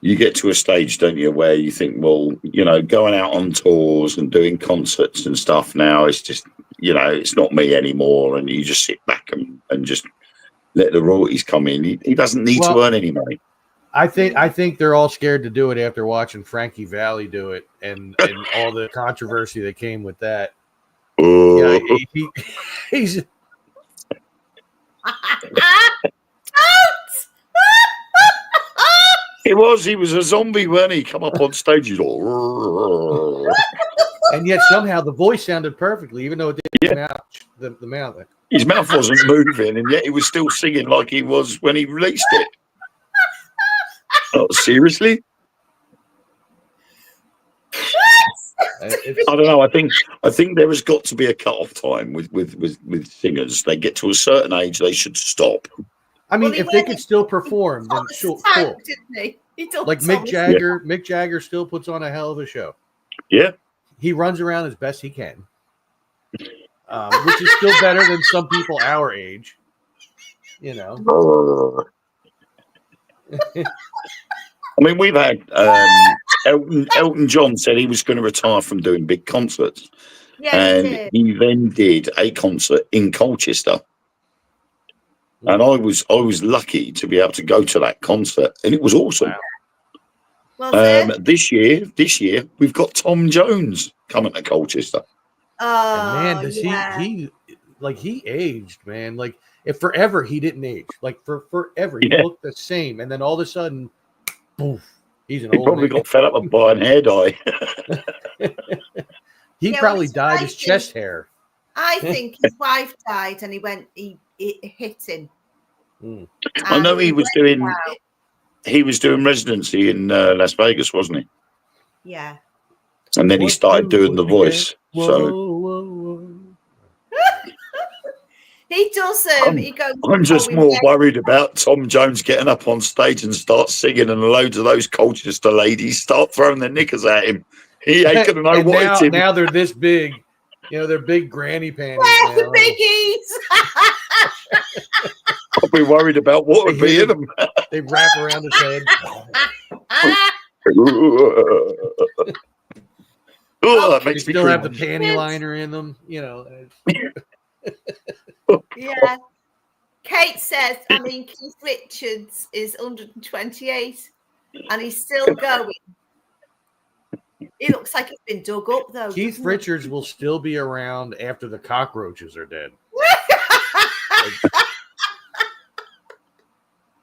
you get to a stage, don't you, where you think, well, you know, going out on tours and doing concerts and stuff now, it's just, you know, it's not me anymore. And you just sit back and just let the royalties come in. He doesn't need to earn any money. I think they're all scared to do it after watching Frankie Valli do it and all the controversy that came with that. Yeah, he's He was a zombie when he come up on stage. He's all, and yet somehow the voice sounded perfectly, even though it didn't come out the mouth. His mouth wasn't moving, and yet he was still singing like he was when he released it. Oh, seriously? I don't know. I think there has got to be a cut-off time with singers. They get to a certain age, they should stop. I mean, if they could still perform, then cool. Like Mick Jagger, Mick Jagger still puts on a hell of a show. Yeah, he runs around as best he can, which is still better than some people our age. You know. I mean, we've had Elton John said he was going to retire from doing big concerts, and he then did a concert in Colchester. And I was lucky to be able to go to that concert, and it was awesome. Wow. Well, this year we've got Tom Jones coming to Colchester. Oh, and man, does he aged, man. Like if forever he didn't age. Like for forever he looked the same, and then all of a sudden, poof, he's an old probably man. got fed up with buying hair dye. He probably dyed his chest hair. I think his wife died, and he hit him. I know he was doing residency in Las Vegas, wasn't he? Yeah. And then he started doing The Voice. Whoa. He does. He goes. I'm just more worried about Tom Jones getting up on stage and start singing, and loads of those Colchester ladies start throwing their kcknickers at him. He ain't gonna know what it's him. Now they're this big. You know, they're big granny panties. Where's the biggies? I'll be worried about what would be in them. They wrap around his head. That makes they me still have the cringe. panty liner in them, you know. Yeah. Kate says, Keith Richards is 128 and he's still going. He looks like he's been dug up, though. Keith Richards will still be around after the cockroaches are dead.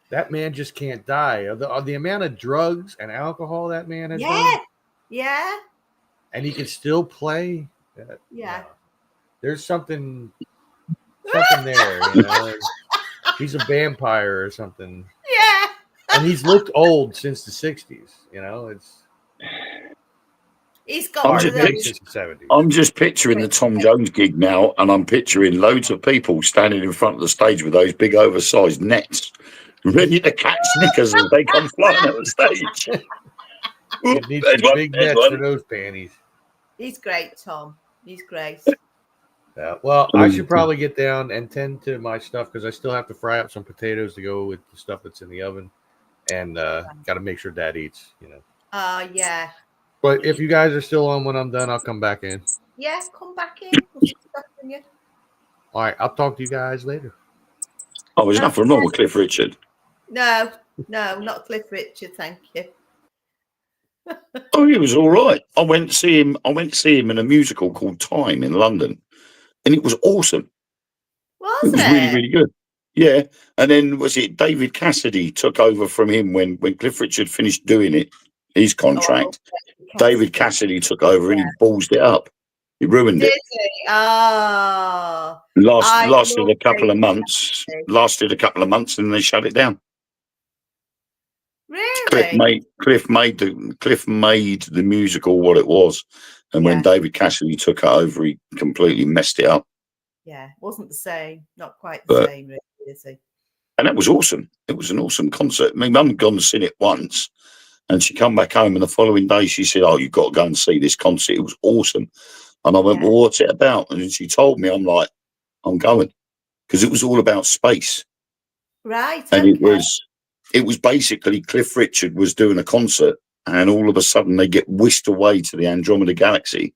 That man just can't die. The amount of drugs and alcohol that man has done. Yeah. And he can still play. Yeah. There's something there, you know. He's a vampire or something. Yeah. And he's looked old since the 60s, you know. He's got I'm just picturing the Tom Jones gig now, and I'm picturing loads of people standing in front of the stage with those big oversized nets, ready to catch knickers as they come flying at the stage. It needs some big nets for those panties. He's great, Tom. He's great. Well, I should probably get down and tend to my stuff because I still have to fry up some potatoes to go with the stuff that's in the oven, and got to make sure Dad eats, you know. Yeah. But if you guys are still on when I'm done, I'll come back in. Yeah, come back in. All right, I'll talk to you guys later. Oh, there's nothing wrong with Cliff Richard. No, not Cliff Richard, thank you. Oh, he was all right. I went to see him in a musical called Time in London, and it was awesome. Was it? Really, really good. Yeah. And then was it David Cassidy took over from him when Cliff Richard finished doing it, his contract. David Cassidy took over and he ballsed it up. He ruined it. Did he? Oh. Lasted a couple of months. Lasted a couple of months and they shut it down. Really? Cliff made the musical what it was. And when David Cassidy took it over, he completely messed it up. Yeah, wasn't the same. Not quite the same, really, is he? And that was awesome. It was an awesome concert. My mum had gone and seen it once. And she come back home and the following day she said, "Oh, you've got to go and see this concert. It was awesome." And I went, "Well, what's it about?" And she told me, I'm like, "I'm going." Because it was all about space. Right. And it was it was basically Cliff Richard was doing a concert, and all of a sudden they get whisked away to the Andromeda Galaxy,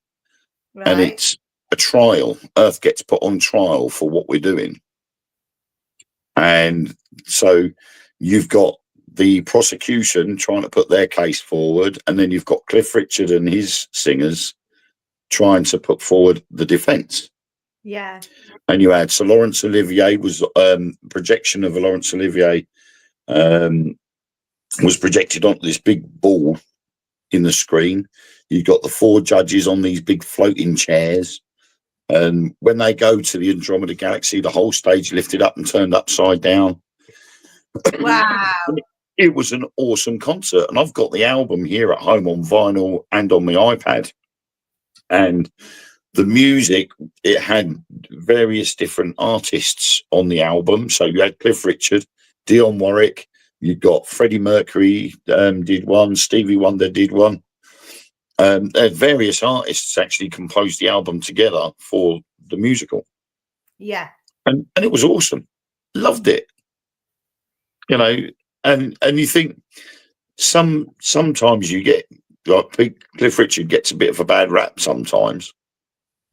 and Right. it's a trial. Earth gets put on trial for what we're doing. And so you've got the prosecution trying to put their case forward, and then you've got Cliff Richard and his singers trying to put forward the defense. Yeah. And you had Sir Laurence Olivier was projection of Laurence Olivier was projected onto this big ball in the screen. You got the 4 judges on these big floating chairs. And when they go to the Andromeda Galaxy, the whole stage lifted up and turned upside down. Wow. It was an awesome concert. And I've got the album here at home on vinyl and on my iPad. And the music, it had various different artists on the album. So you had Cliff Richard, Dionne Warwick, you got Freddie Mercury did one, Stevie Wonder did one. Various artists actually composed the album together for the musical. Yeah. And it was awesome. Loved it. You know, and you think sometimes you get, like Cliff Richard gets a bit of a bad rap sometimes.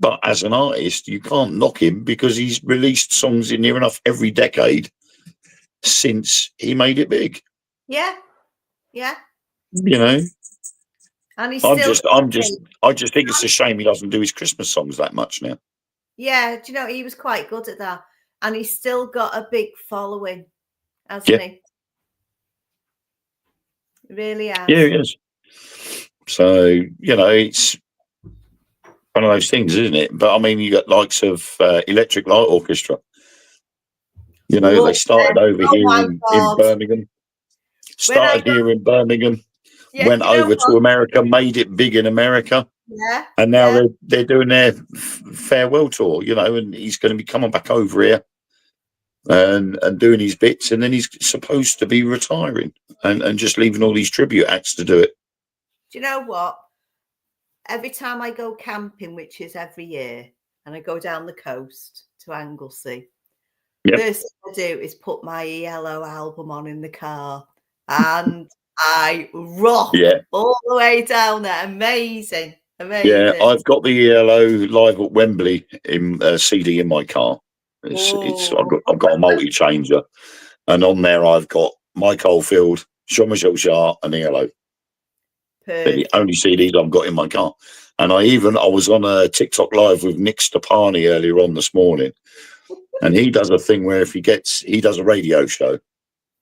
But as an artist, you can't knock him because he's released songs in near enough every decade since he made it big. Yeah. Yeah. You know, And he's I still just think it's a shame he doesn't do his Christmas songs that much now. Yeah, do you know, he was quite good at that. And he's still got a big following, hasn't he? He really has. Yeah, he is. So, you know, it's one of those things, isn't it? But I mean, you got likes of Electric Light Orchestra. You know, they started over here in Birmingham. Started here in Birmingham, went over to America, made it big in America. Yeah. And now they're doing their farewell tour, you know, and he's going to be coming back over here and doing his bits. And then he's supposed to be retiring and just leaving all these tribute acts to do it. Do you know what? Every time I go camping, which is every year, and I go down the coast to Anglesey, first thing I do is put my ELO album on in the car, and I rock all the way down there. Amazing. Yeah, I've got the ELO Live at Wembley in CD in my car. I've got a multi-changer, and on there I've got Mike Oldfield, Jean-Michel Jarre, and ELO. They're the only CDs I've got in my car. And I was on a TikTok live with Nick Stepani earlier on this morning, and he does a thing where he does a radio show.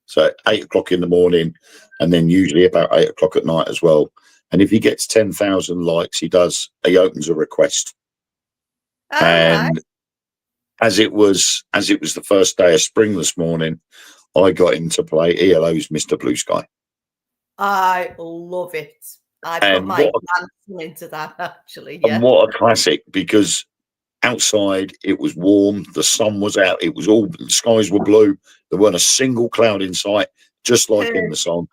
So 8 o'clock in the morning, and then usually about 8 o'clock at night as well. And if he gets 10,000 likes, he opens a request. And as it was the first day of spring this morning, I got him to play ELO's Mr. Blue Sky. I love it. I put my grandson into that, actually. Yeah. And what a classic, because outside it was warm, the sun was out, the skies were blue, there weren't a single cloud in sight, just like in the song.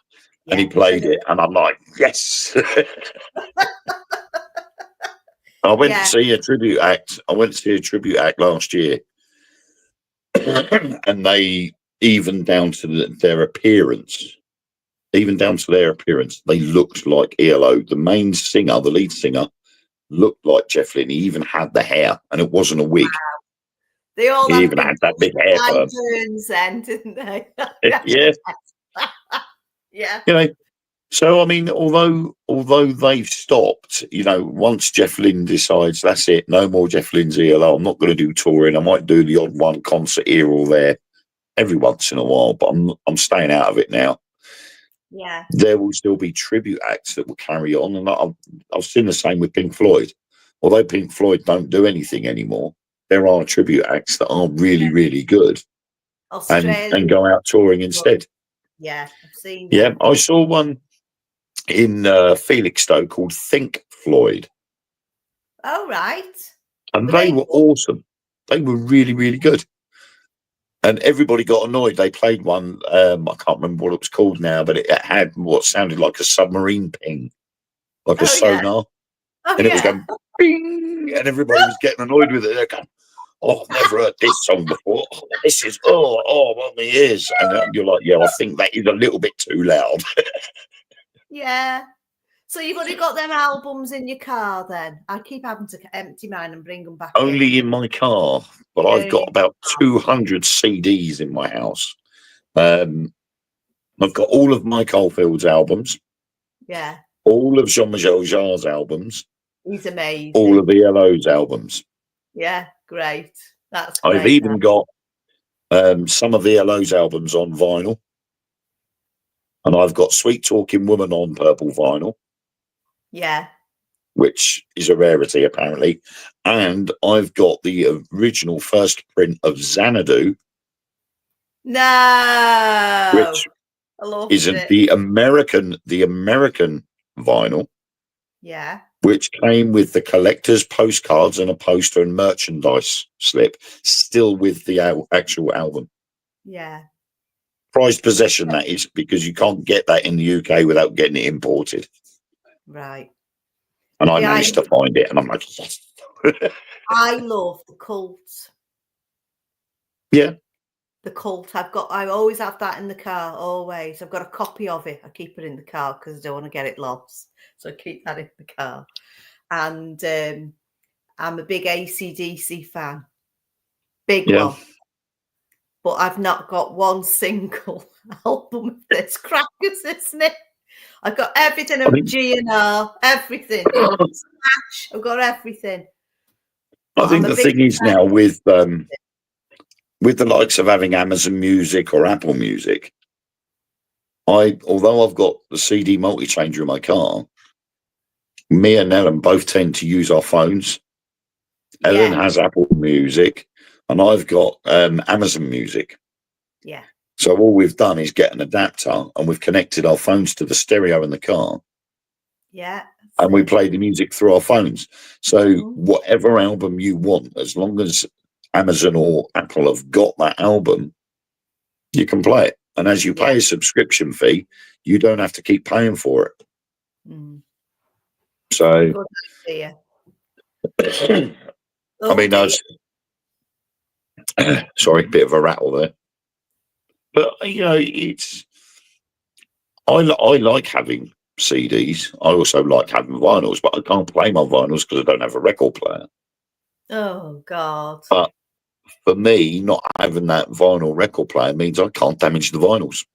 And he played it, and I'm like, yes. I went to see a tribute act. Last year, and they even down to their appearance, they looked like ELO. The main singer, the lead singer, looked like Jeff Lynne. He even had the hair, and it wasn't a wig. Wow. They all even had that big hair perm. Then, didn't they? Yeah. Yeah. You know, so I mean, although they've stopped, you know, once Jeff Lynne decides that's it, no more Jeff Lynne's ELO, I'm not going to do touring. I might do the odd one concert here or there every once in a while, but I'm staying out of it now. Yeah. There will still be tribute acts that will carry on, and I've seen the same with Pink Floyd. Although Pink Floyd don't do anything anymore, there are tribute acts that are really, really good and go out touring instead. Yeah, I've seen that. Yeah, I saw one in Felixstowe called Think Floyd. Oh, right. And they were awesome. They were really, really good. And everybody got annoyed. They played one, I can't remember what it was called now, but it had what sounded like a submarine ping, like a sonar. And it was going, bing, and everybody was getting annoyed with it. They're going, oh, I've never heard this song before. Oh, this is, what my ears. And you're like, yeah, I think that is a little bit too loud. Yeah. So you've only got them albums in your car then? I keep having to empty mine and bring them back Only in my car, but I've got about 200 CDs in my house. I've got all of Mike Oldfield's albums, Yeah. all of Jean-Michel Jarre's albums, He's amazing. all of ELO's albums. Yeah, great. That's great. I've even got some of ELO's albums on vinyl. And I've got Sweet Talking Woman on purple vinyl. Yeah. Which is a rarity, apparently. And I've got the original first print of Xanadu. No. Which isn't the American vinyl. Yeah. Which came with the collector's postcards and a poster and merchandise slip, still with the actual album. Yeah. Prized possession, that is, because you can't get that in the UK without getting it imported. Right. And I managed to find it, and I'm like, yes. I love the Cult. Yeah. The Cult. I always have that in the car, always. I've got a copy of it. I keep it in the car because I don't want to get it lost. So I keep that in the car. And I'm a big AC/DC fan. Big one. But I've not got one single album of this. Crackers, isn't it? I've got everything of GNR, everything. Smash, I've got everything. I think the thing is now with the likes of having Amazon Music or Apple Music, although I've got the CD multi-changer in my car, me and Ellen both tend to use our phones. Ellen has Apple Music, and I've got Amazon Music. Yeah. So all we've done is get an adapter, and we've connected our phones to the stereo in the car. Yeah. And we play the music through our phones. So whatever album you want, as long as Amazon or Apple have got that album, you can play it. And as you pay a subscription fee, you don't have to keep paying for it. So, I mean, sorry, bit of a rattle there. But, you know, I like having CDs. I also like having vinyls, but I can't play my vinyls because I don't have a record player. Oh, God. But for me, not having that vinyl record player means I can't damage the vinyls.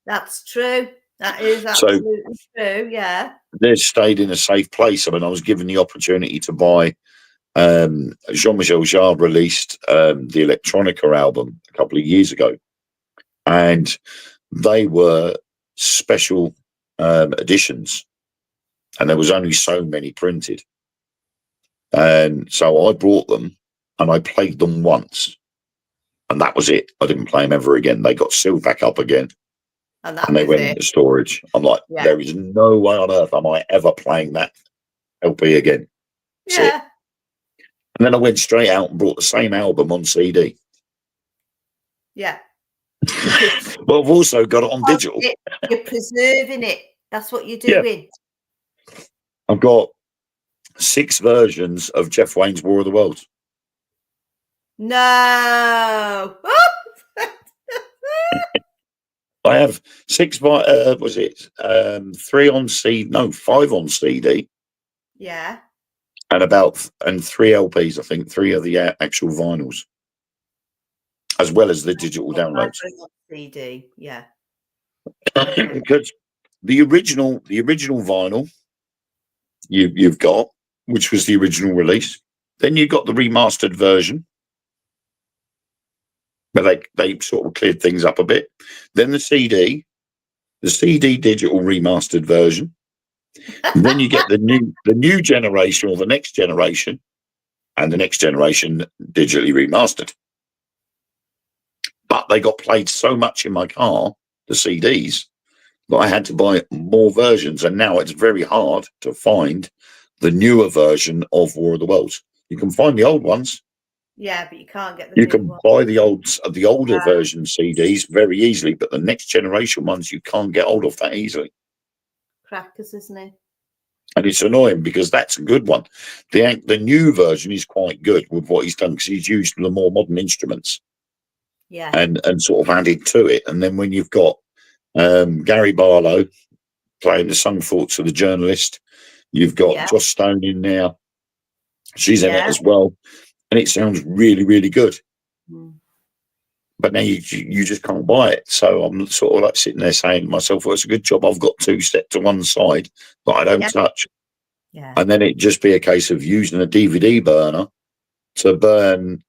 That's true. That is absolutely true, yeah. They've stayed in a safe place. I mean, I was given the opportunity to buy Jean-Michel Jarre released the Electronica album a couple of years ago. And they were special editions. And there was only so many printed. And so I brought them and I played them once. And that was it. I didn't play them ever again. They got sealed back up again. And they went into storage. I'm like, there is no way on earth am I ever playing that LP again. Yeah. And then I went straight out and brought the same album on CD. Yeah. Well, I've also got it on digital. You're preserving it. That's what you're doing. Yeah. I've got 6 versions of Jeff Wayne's War of the Worlds. No. I have 6 was it 3 on CD? No, 5 on CD. Yeah. And 3 LPs, I think, 3 of the actual vinyls, as well as the digital downloads. CD, yeah. Because the original vinyl you've got, which was the original release, then you got the remastered version, but they sort of cleared things up a bit. Then the CD digital remastered version. And then you get the new generation or the next generation, and the next generation digitally remastered. But they got played so much in my car, the CDs, that I had to buy more versions. And now it's very hard to find the newer version of War of the Worlds. You can find the old ones. Yeah, but you can't get the You can buy the older version CDs very easily, but the next generation ones you can't get hold of that easily. Crackers, isn't it? And it's annoying because that's a good one. The new version is quite good with what he's done because he's used the more modern instruments Yeah. and sort of added to it. And then when you've got Gary Barlow playing the sung thoughts of the journalist, you've got Joss Stone in there. She's in it as well. And it sounds really, really good. Mm. But now you just can't buy it. So I'm sort of like sitting there saying to myself, well, it's a good job I've got two set to one side that I don't touch. Yeah. And then it'd just be a case of using a DVD burner to burn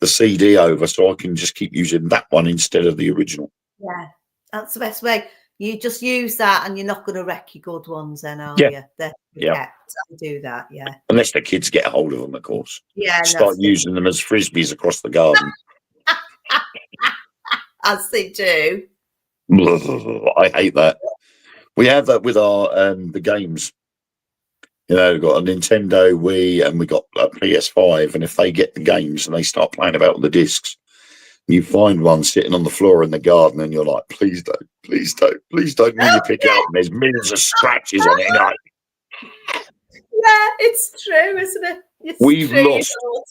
the CD over so I can just keep using that one instead of the original. Yeah, that's the best way. You just use that and you're not going to wreck your good ones then, are Yeah. you? They're Yeah. kept. I do that, yeah. Unless the kids get a hold of them, of course. Yeah. Start using them as frisbees across the garden. As they do. I hate that. We have that with our the games. You know, we've got a Nintendo Wii and we got a PS5, and if they get the games and they start playing about with the discs, you find one sitting on the floor in the garden and you're like, please don't, please don't, please don't. And you pick it up and there's millions of scratches on it. Yeah, it's true, isn't it? It's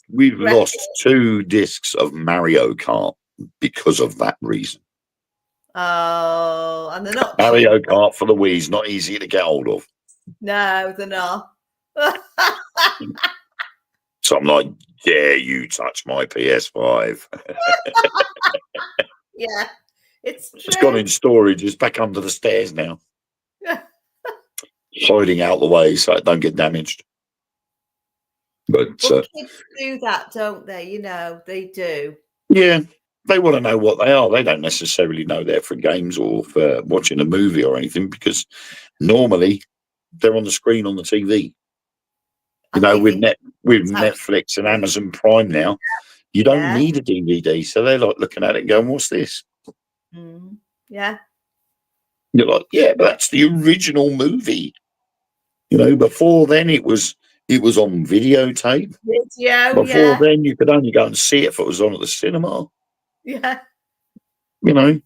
We've lost 2 discs of Mario Kart because of that reason. Oh, and they're not Mario cheap. Kart for the Wii is not easy to get hold of. No, they're not. So I'm like, dare you touch my PS5? Yeah, it's true. It's gone in storage. It's back under the stairs now. Hiding out the way so it don't get damaged. But kids do that, don't they? You know, they do. Yeah, they want to know what they are. They don't necessarily know they're for games or for watching a movie or anything because normally they're on the screen on the TV. You know, with Netflix and Amazon Prime now, you don't need a DVD. So they're like looking at it and going, what's this? Mm. Yeah. You're like, yeah, but that's the original movie. You know, before then it was on videotape. Before then you could only go and see it if it was on at the cinema. Yeah. You know.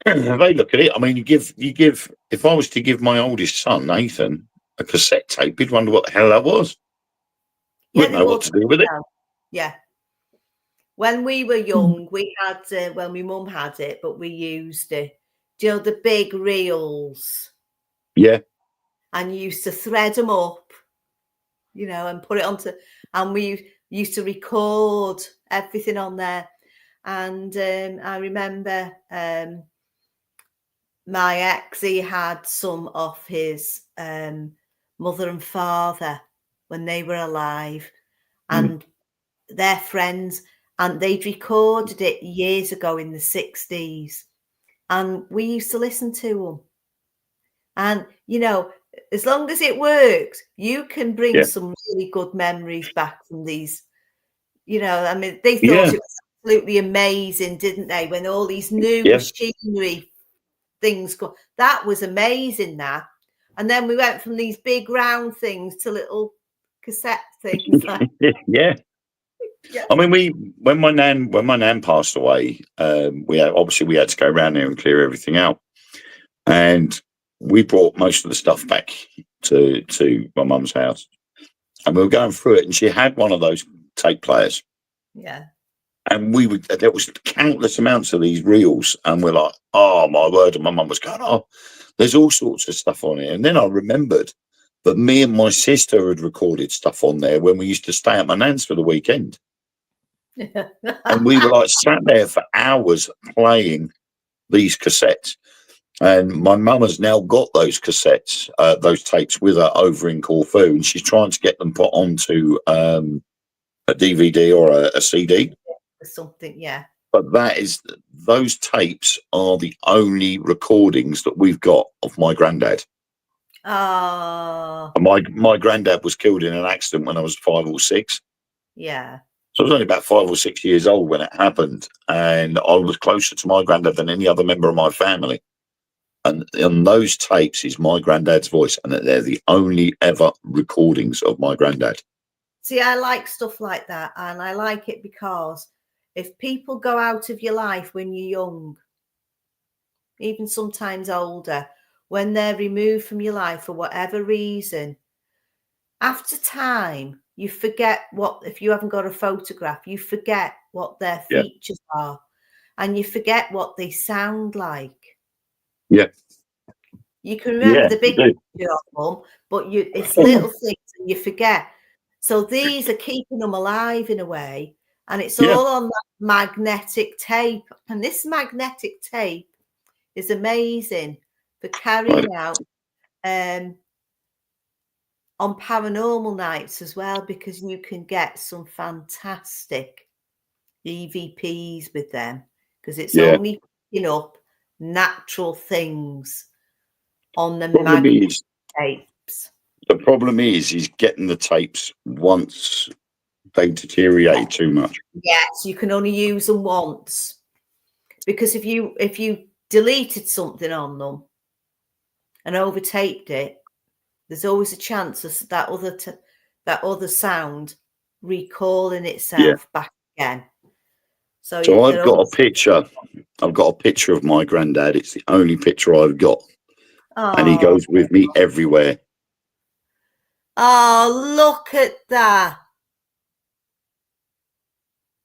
They look at it. I mean, you give if I was to give my oldest son, Nathan, a cassette tape, he'd wonder what the hell that was. Wouldn't know what to do with it. Yeah. When we were young, we had, well, my mum had it, but we used it. Do you know the big reels? Yeah. And you used to thread them up, you know, and put it onto, and we used to record everything on there. And I remember my ex, he had some of his mother and father when they were alive, and their friends, and they'd recorded it years ago in the 60s, and we used to listen to them. And, you know, as long as it works, you can bring some really good memories back from these. You know, I mean, they thought it was absolutely amazing, didn't they? When all these new machinery things go, that was amazing. That, and then we went from these big round things to little cassette things. Like, yeah. I mean, when my nan passed away, we had to go around there and clear everything out, and we brought most of the stuff back to my mum's house, and we were going through it, and she had one of those tape players. Yeah. And there was countless amounts of these reels, and we're like, oh my word! And my mum was going, oh, there's all sorts of stuff on it. And then I remembered that me and my sister had recorded stuff on there when we used to stay at my nan's for the weekend. And we were like sat there for hours playing these cassettes. And my mum has now got those cassettes, those tapes with her over in Corfu, and she's trying to get them put onto a DVD or a CD. Something, yeah. But those tapes are the only recordings that we've got of my granddad. Oh. And my granddad was killed in an accident when I was 5 or 6. Yeah. So I was only about 5 or 6 years old when it happened, and I was closer to my granddad than any other member of my family. And on those tapes is my granddad's voice, and they're the only ever recordings of my granddad. See, I like stuff like that, and I like it because if people go out of your life when you're young, even sometimes older, when they're removed from your life for whatever reason, after time, you forget if you haven't got a photograph, you forget what their features are, and you forget what they sound like. Yeah. You can remember the big you picture of them, but it's little things and you forget. So these are keeping them alive in a way, and it's all on that magnetic tape. And this magnetic tape is amazing for carrying out on paranormal nights as well, because you can get some fantastic EVPs with them, because it's only picking up natural things on the magnetic tapes. The problem is getting the tapes once they deteriorate too much. Yes, you can only use them once, because if you deleted something on them and overtaped it, there's always a chance of that other sound recalling itself back again. So I've got a picture. I've got a picture of my granddad. It's the only picture I've got, and he goes with me everywhere. Oh, look at that!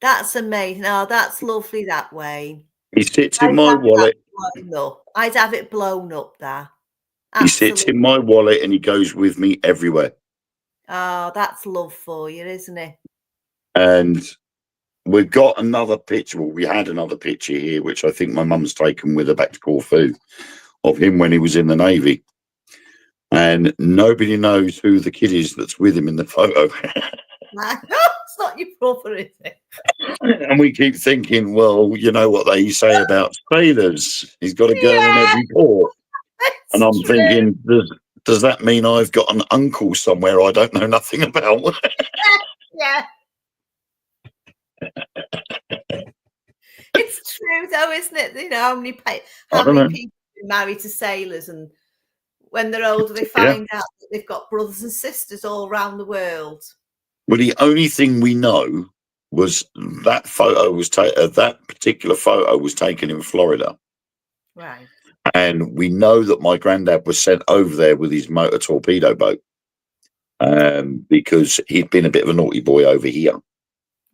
That's amazing. Oh, that's lovely that way. He sits in my wallet. I'd have it blown up there. He sits in my wallet and he goes with me everywhere. Oh, that's love for you, isn't it? And we've got another picture. Well, we had another picture here, which I think my mum's taken with her back to Corfu, of him when he was in the Navy. And nobody knows who the kid is that's with him in the photo. It's not your brother, is it? And we keep thinking, well, you know what they say about sailors. He's got a girl in every port. And I'm thinking, does that mean I've got an uncle somewhere I don't know nothing about? Yeah. It's true, though, isn't it? You know, how many people are married to sailors, and when they're older, they find out that they've got brothers and sisters all around the world. Well, the only thing we know was that photo was that particular photo was taken in Florida. Right. And we know that my granddad was sent over there with his motor torpedo boat because he'd been a bit of a naughty boy over here.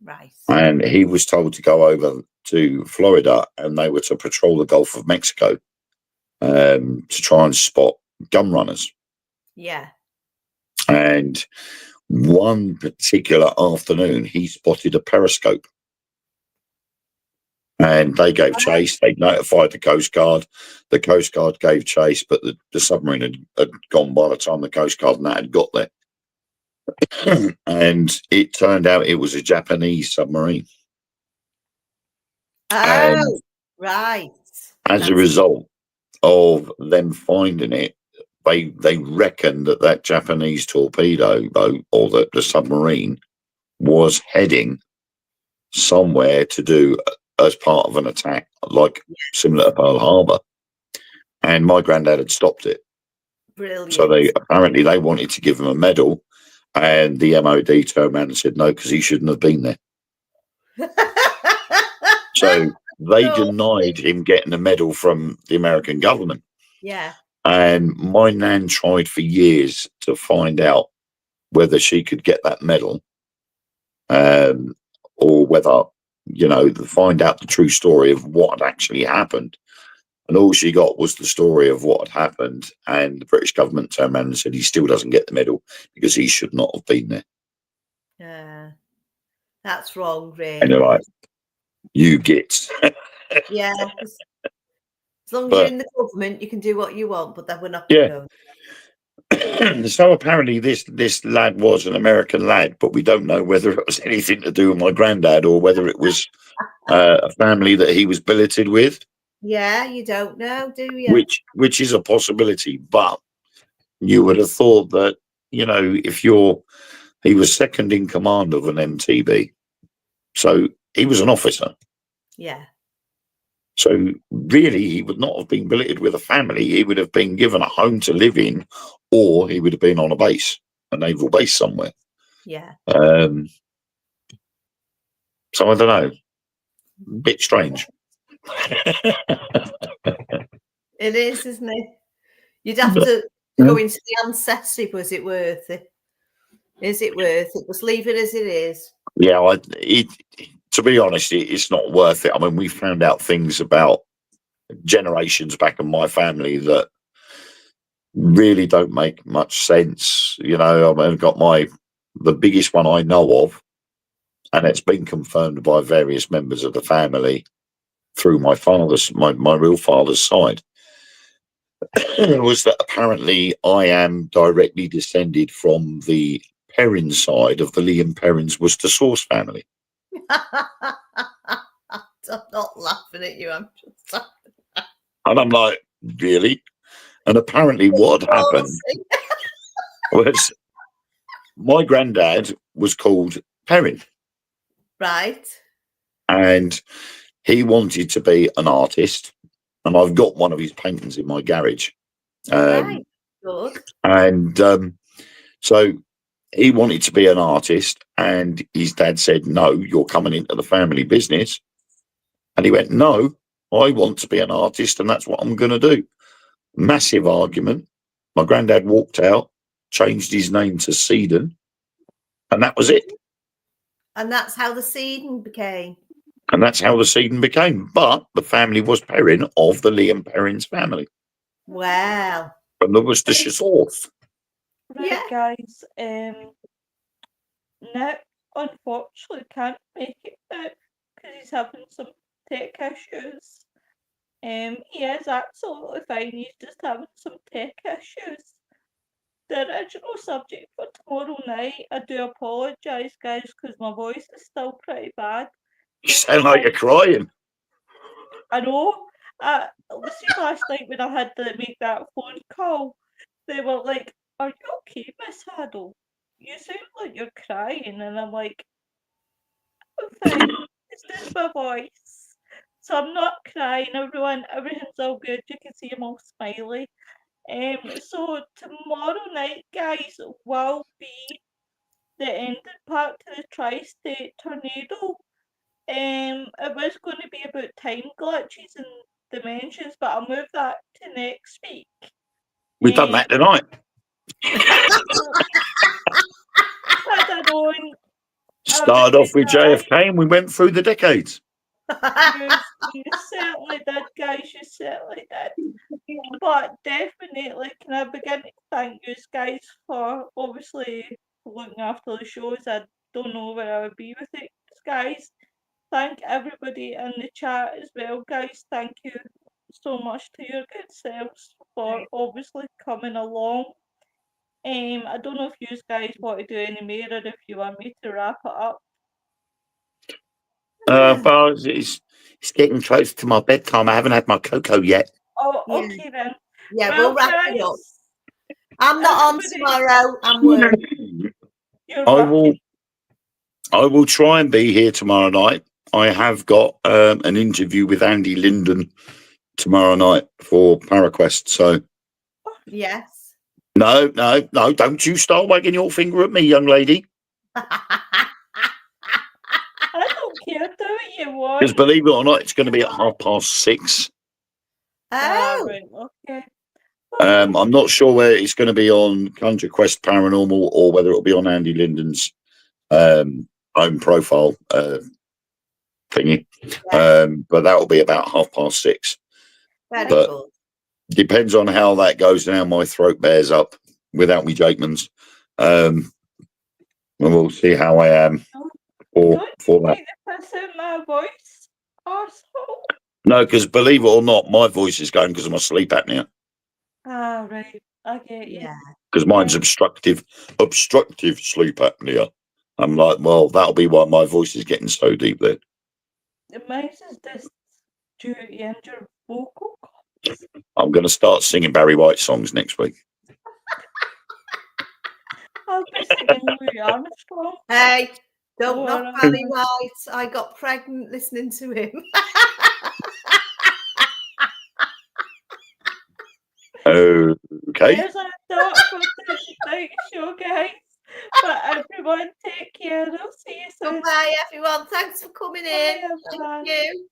Right. And he was told to go over to Florida, and they were to patrol the Gulf of Mexico to try and spot gun runners. Yeah. And one particular afternoon, he spotted a periscope. And they gave chase. They notified the Coast Guard. The Coast Guard gave chase, but the submarine had gone by the time the Coast Guard and that had got there. And it turned out it was a Japanese submarine. Oh, right. As a result of them finding it, they reckon that Japanese torpedo boat, or the submarine, was heading somewhere to do as part of an attack, like similar to Pearl Harbor. And my granddad had stopped it. Brilliant. So they wanted to give him a medal, and the MOD turned around and said no, because he shouldn't have been there. So they denied him getting a medal from the American government. Yeah. And my nan tried for years to find out whether she could get that medal, or whether, to find out the true story of what had actually happened. And all she got was the story of what had happened. And the British government turned around and said he still doesn't get the medal because he should not have been there. Yeah. That's wrong, really. And they're like, you gits. Yeah. As long as you're in the government, you can do what you want, but then we're not going to go. So apparently this lad was an American lad, but we don't know whether it was anything to do with my granddad or whether it was a family that he was billeted with. Yeah, you don't know, do you? Which is a possibility, but you would have thought that, he was second in command of an MTB, so he was an officer. Yeah. So really, he would not have been billeted with a family. He would have been given a home to live in, or he would have been on a base, a naval base somewhere. Yeah. So I don't know. Bit strange. It is, isn't it? You'd have to go into the ancestry. Was it worth it? Is it worth it? Just leave it as it is. Yeah, to be honest, it's not worth it. I mean, we found out things about generations back in my family that really don't make much sense. You know, I mean, I've got the biggest one I know of, and it's been confirmed by various members of the family through my real father's side, was that apparently I am directly descended from the Perrin side of the Liam Perrin's Worcester Sauce family. I'm not laughing at you. I'm just laughing. And I'm like, really? And apparently what had happened was my granddad was called Perrin. Right. And he wanted to be an artist. And I've got one of his paintings in my garage. Right. Good. And so he wanted to be an artist. And his dad said, no, you're coming into the family business. And he went, no, I want to be an artist. And that's what I'm going to do. Massive argument. My granddad walked out, changed his name to Seedon, and that was it. And that's how the Seedon became. And that's how the Seedon became. But the family was Perrin of the Liam Perrin's family. Wow. From the Worcestershire Sauce. Right, Yeah. guys. Nick unfortunately can't make it now because he's having some tech issues. He is absolutely fine. He's just having some tech issues. The original subject for tomorrow night, I do apologise, guys, because my voice is still pretty bad. You sound like you're crying. I know. See, last night when I had to make that phone call, they were like, "Are you okay, Miss Haddle? You sound like you're crying," and I'm like, "I'm fine. It's just my voice." So I'm not crying, everyone. Everything's all good. You can see I'm all smiley. So tomorrow night, guys, will be the ending part to the Tri-State tornado. It was going to be about time glitches and dimensions, but I'll move that to next week. We've done that tonight. I don't know. Started off with JFK and we went through the decades. You certainly did, guys. You certainly did. But definitely, can I begin to thank you guys for obviously looking after the shows? I don't know where I would be with it, guys. Thank everybody in the chat as well, guys. Thank you so much to your good selves for obviously coming along. I don't know if you guys want to do any more or if you want me to wrap it up. Well, it's getting close to my bedtime. I haven't had my cocoa yet. Oh, Yeah. okay then. Yeah, Well, we'll wrap it up. guys, I'm not on everybody- tomorrow. I'm working. you're I working. will try and be here tomorrow night. I have got an interview with Andy Linden tomorrow night for ParaQuest. So Yes. no, don't you start wagging your finger at me, young lady. I don't care. Do what you want. Because believe it or not, it's going to be at 6:30. Oh. Right, okay. I'm not sure whether it's going to be on Conjure Quest Paranormal or whether it'll be on Andy Linden's own profile thingy. But that will be about 6:30. Very But- cool. Depends on how that goes and how my throat bears up without me Jakeman's. And we'll see how I am for that. Take the piss out my voice, arsehole. No, because believe it or not, my voice is going because of my sleep apnea. Ah, right. I get you. Yeah. Because mine's obstructive sleep apnea. I'm like, well, that'll be why my voice is getting so deep then. Mine's is just due to your vocal cords. I'm going to start singing Barry White songs next week. I'll be singing Louis Armstrong. Hey, don't Oh, knock I Barry know. White. I got pregnant listening to him. Okay. There's a thought for tonight's show, guys. But everyone, take care. I'll see you soon. Goodbye, everyone. Thanks for coming in. Bye, everyone. Thank you.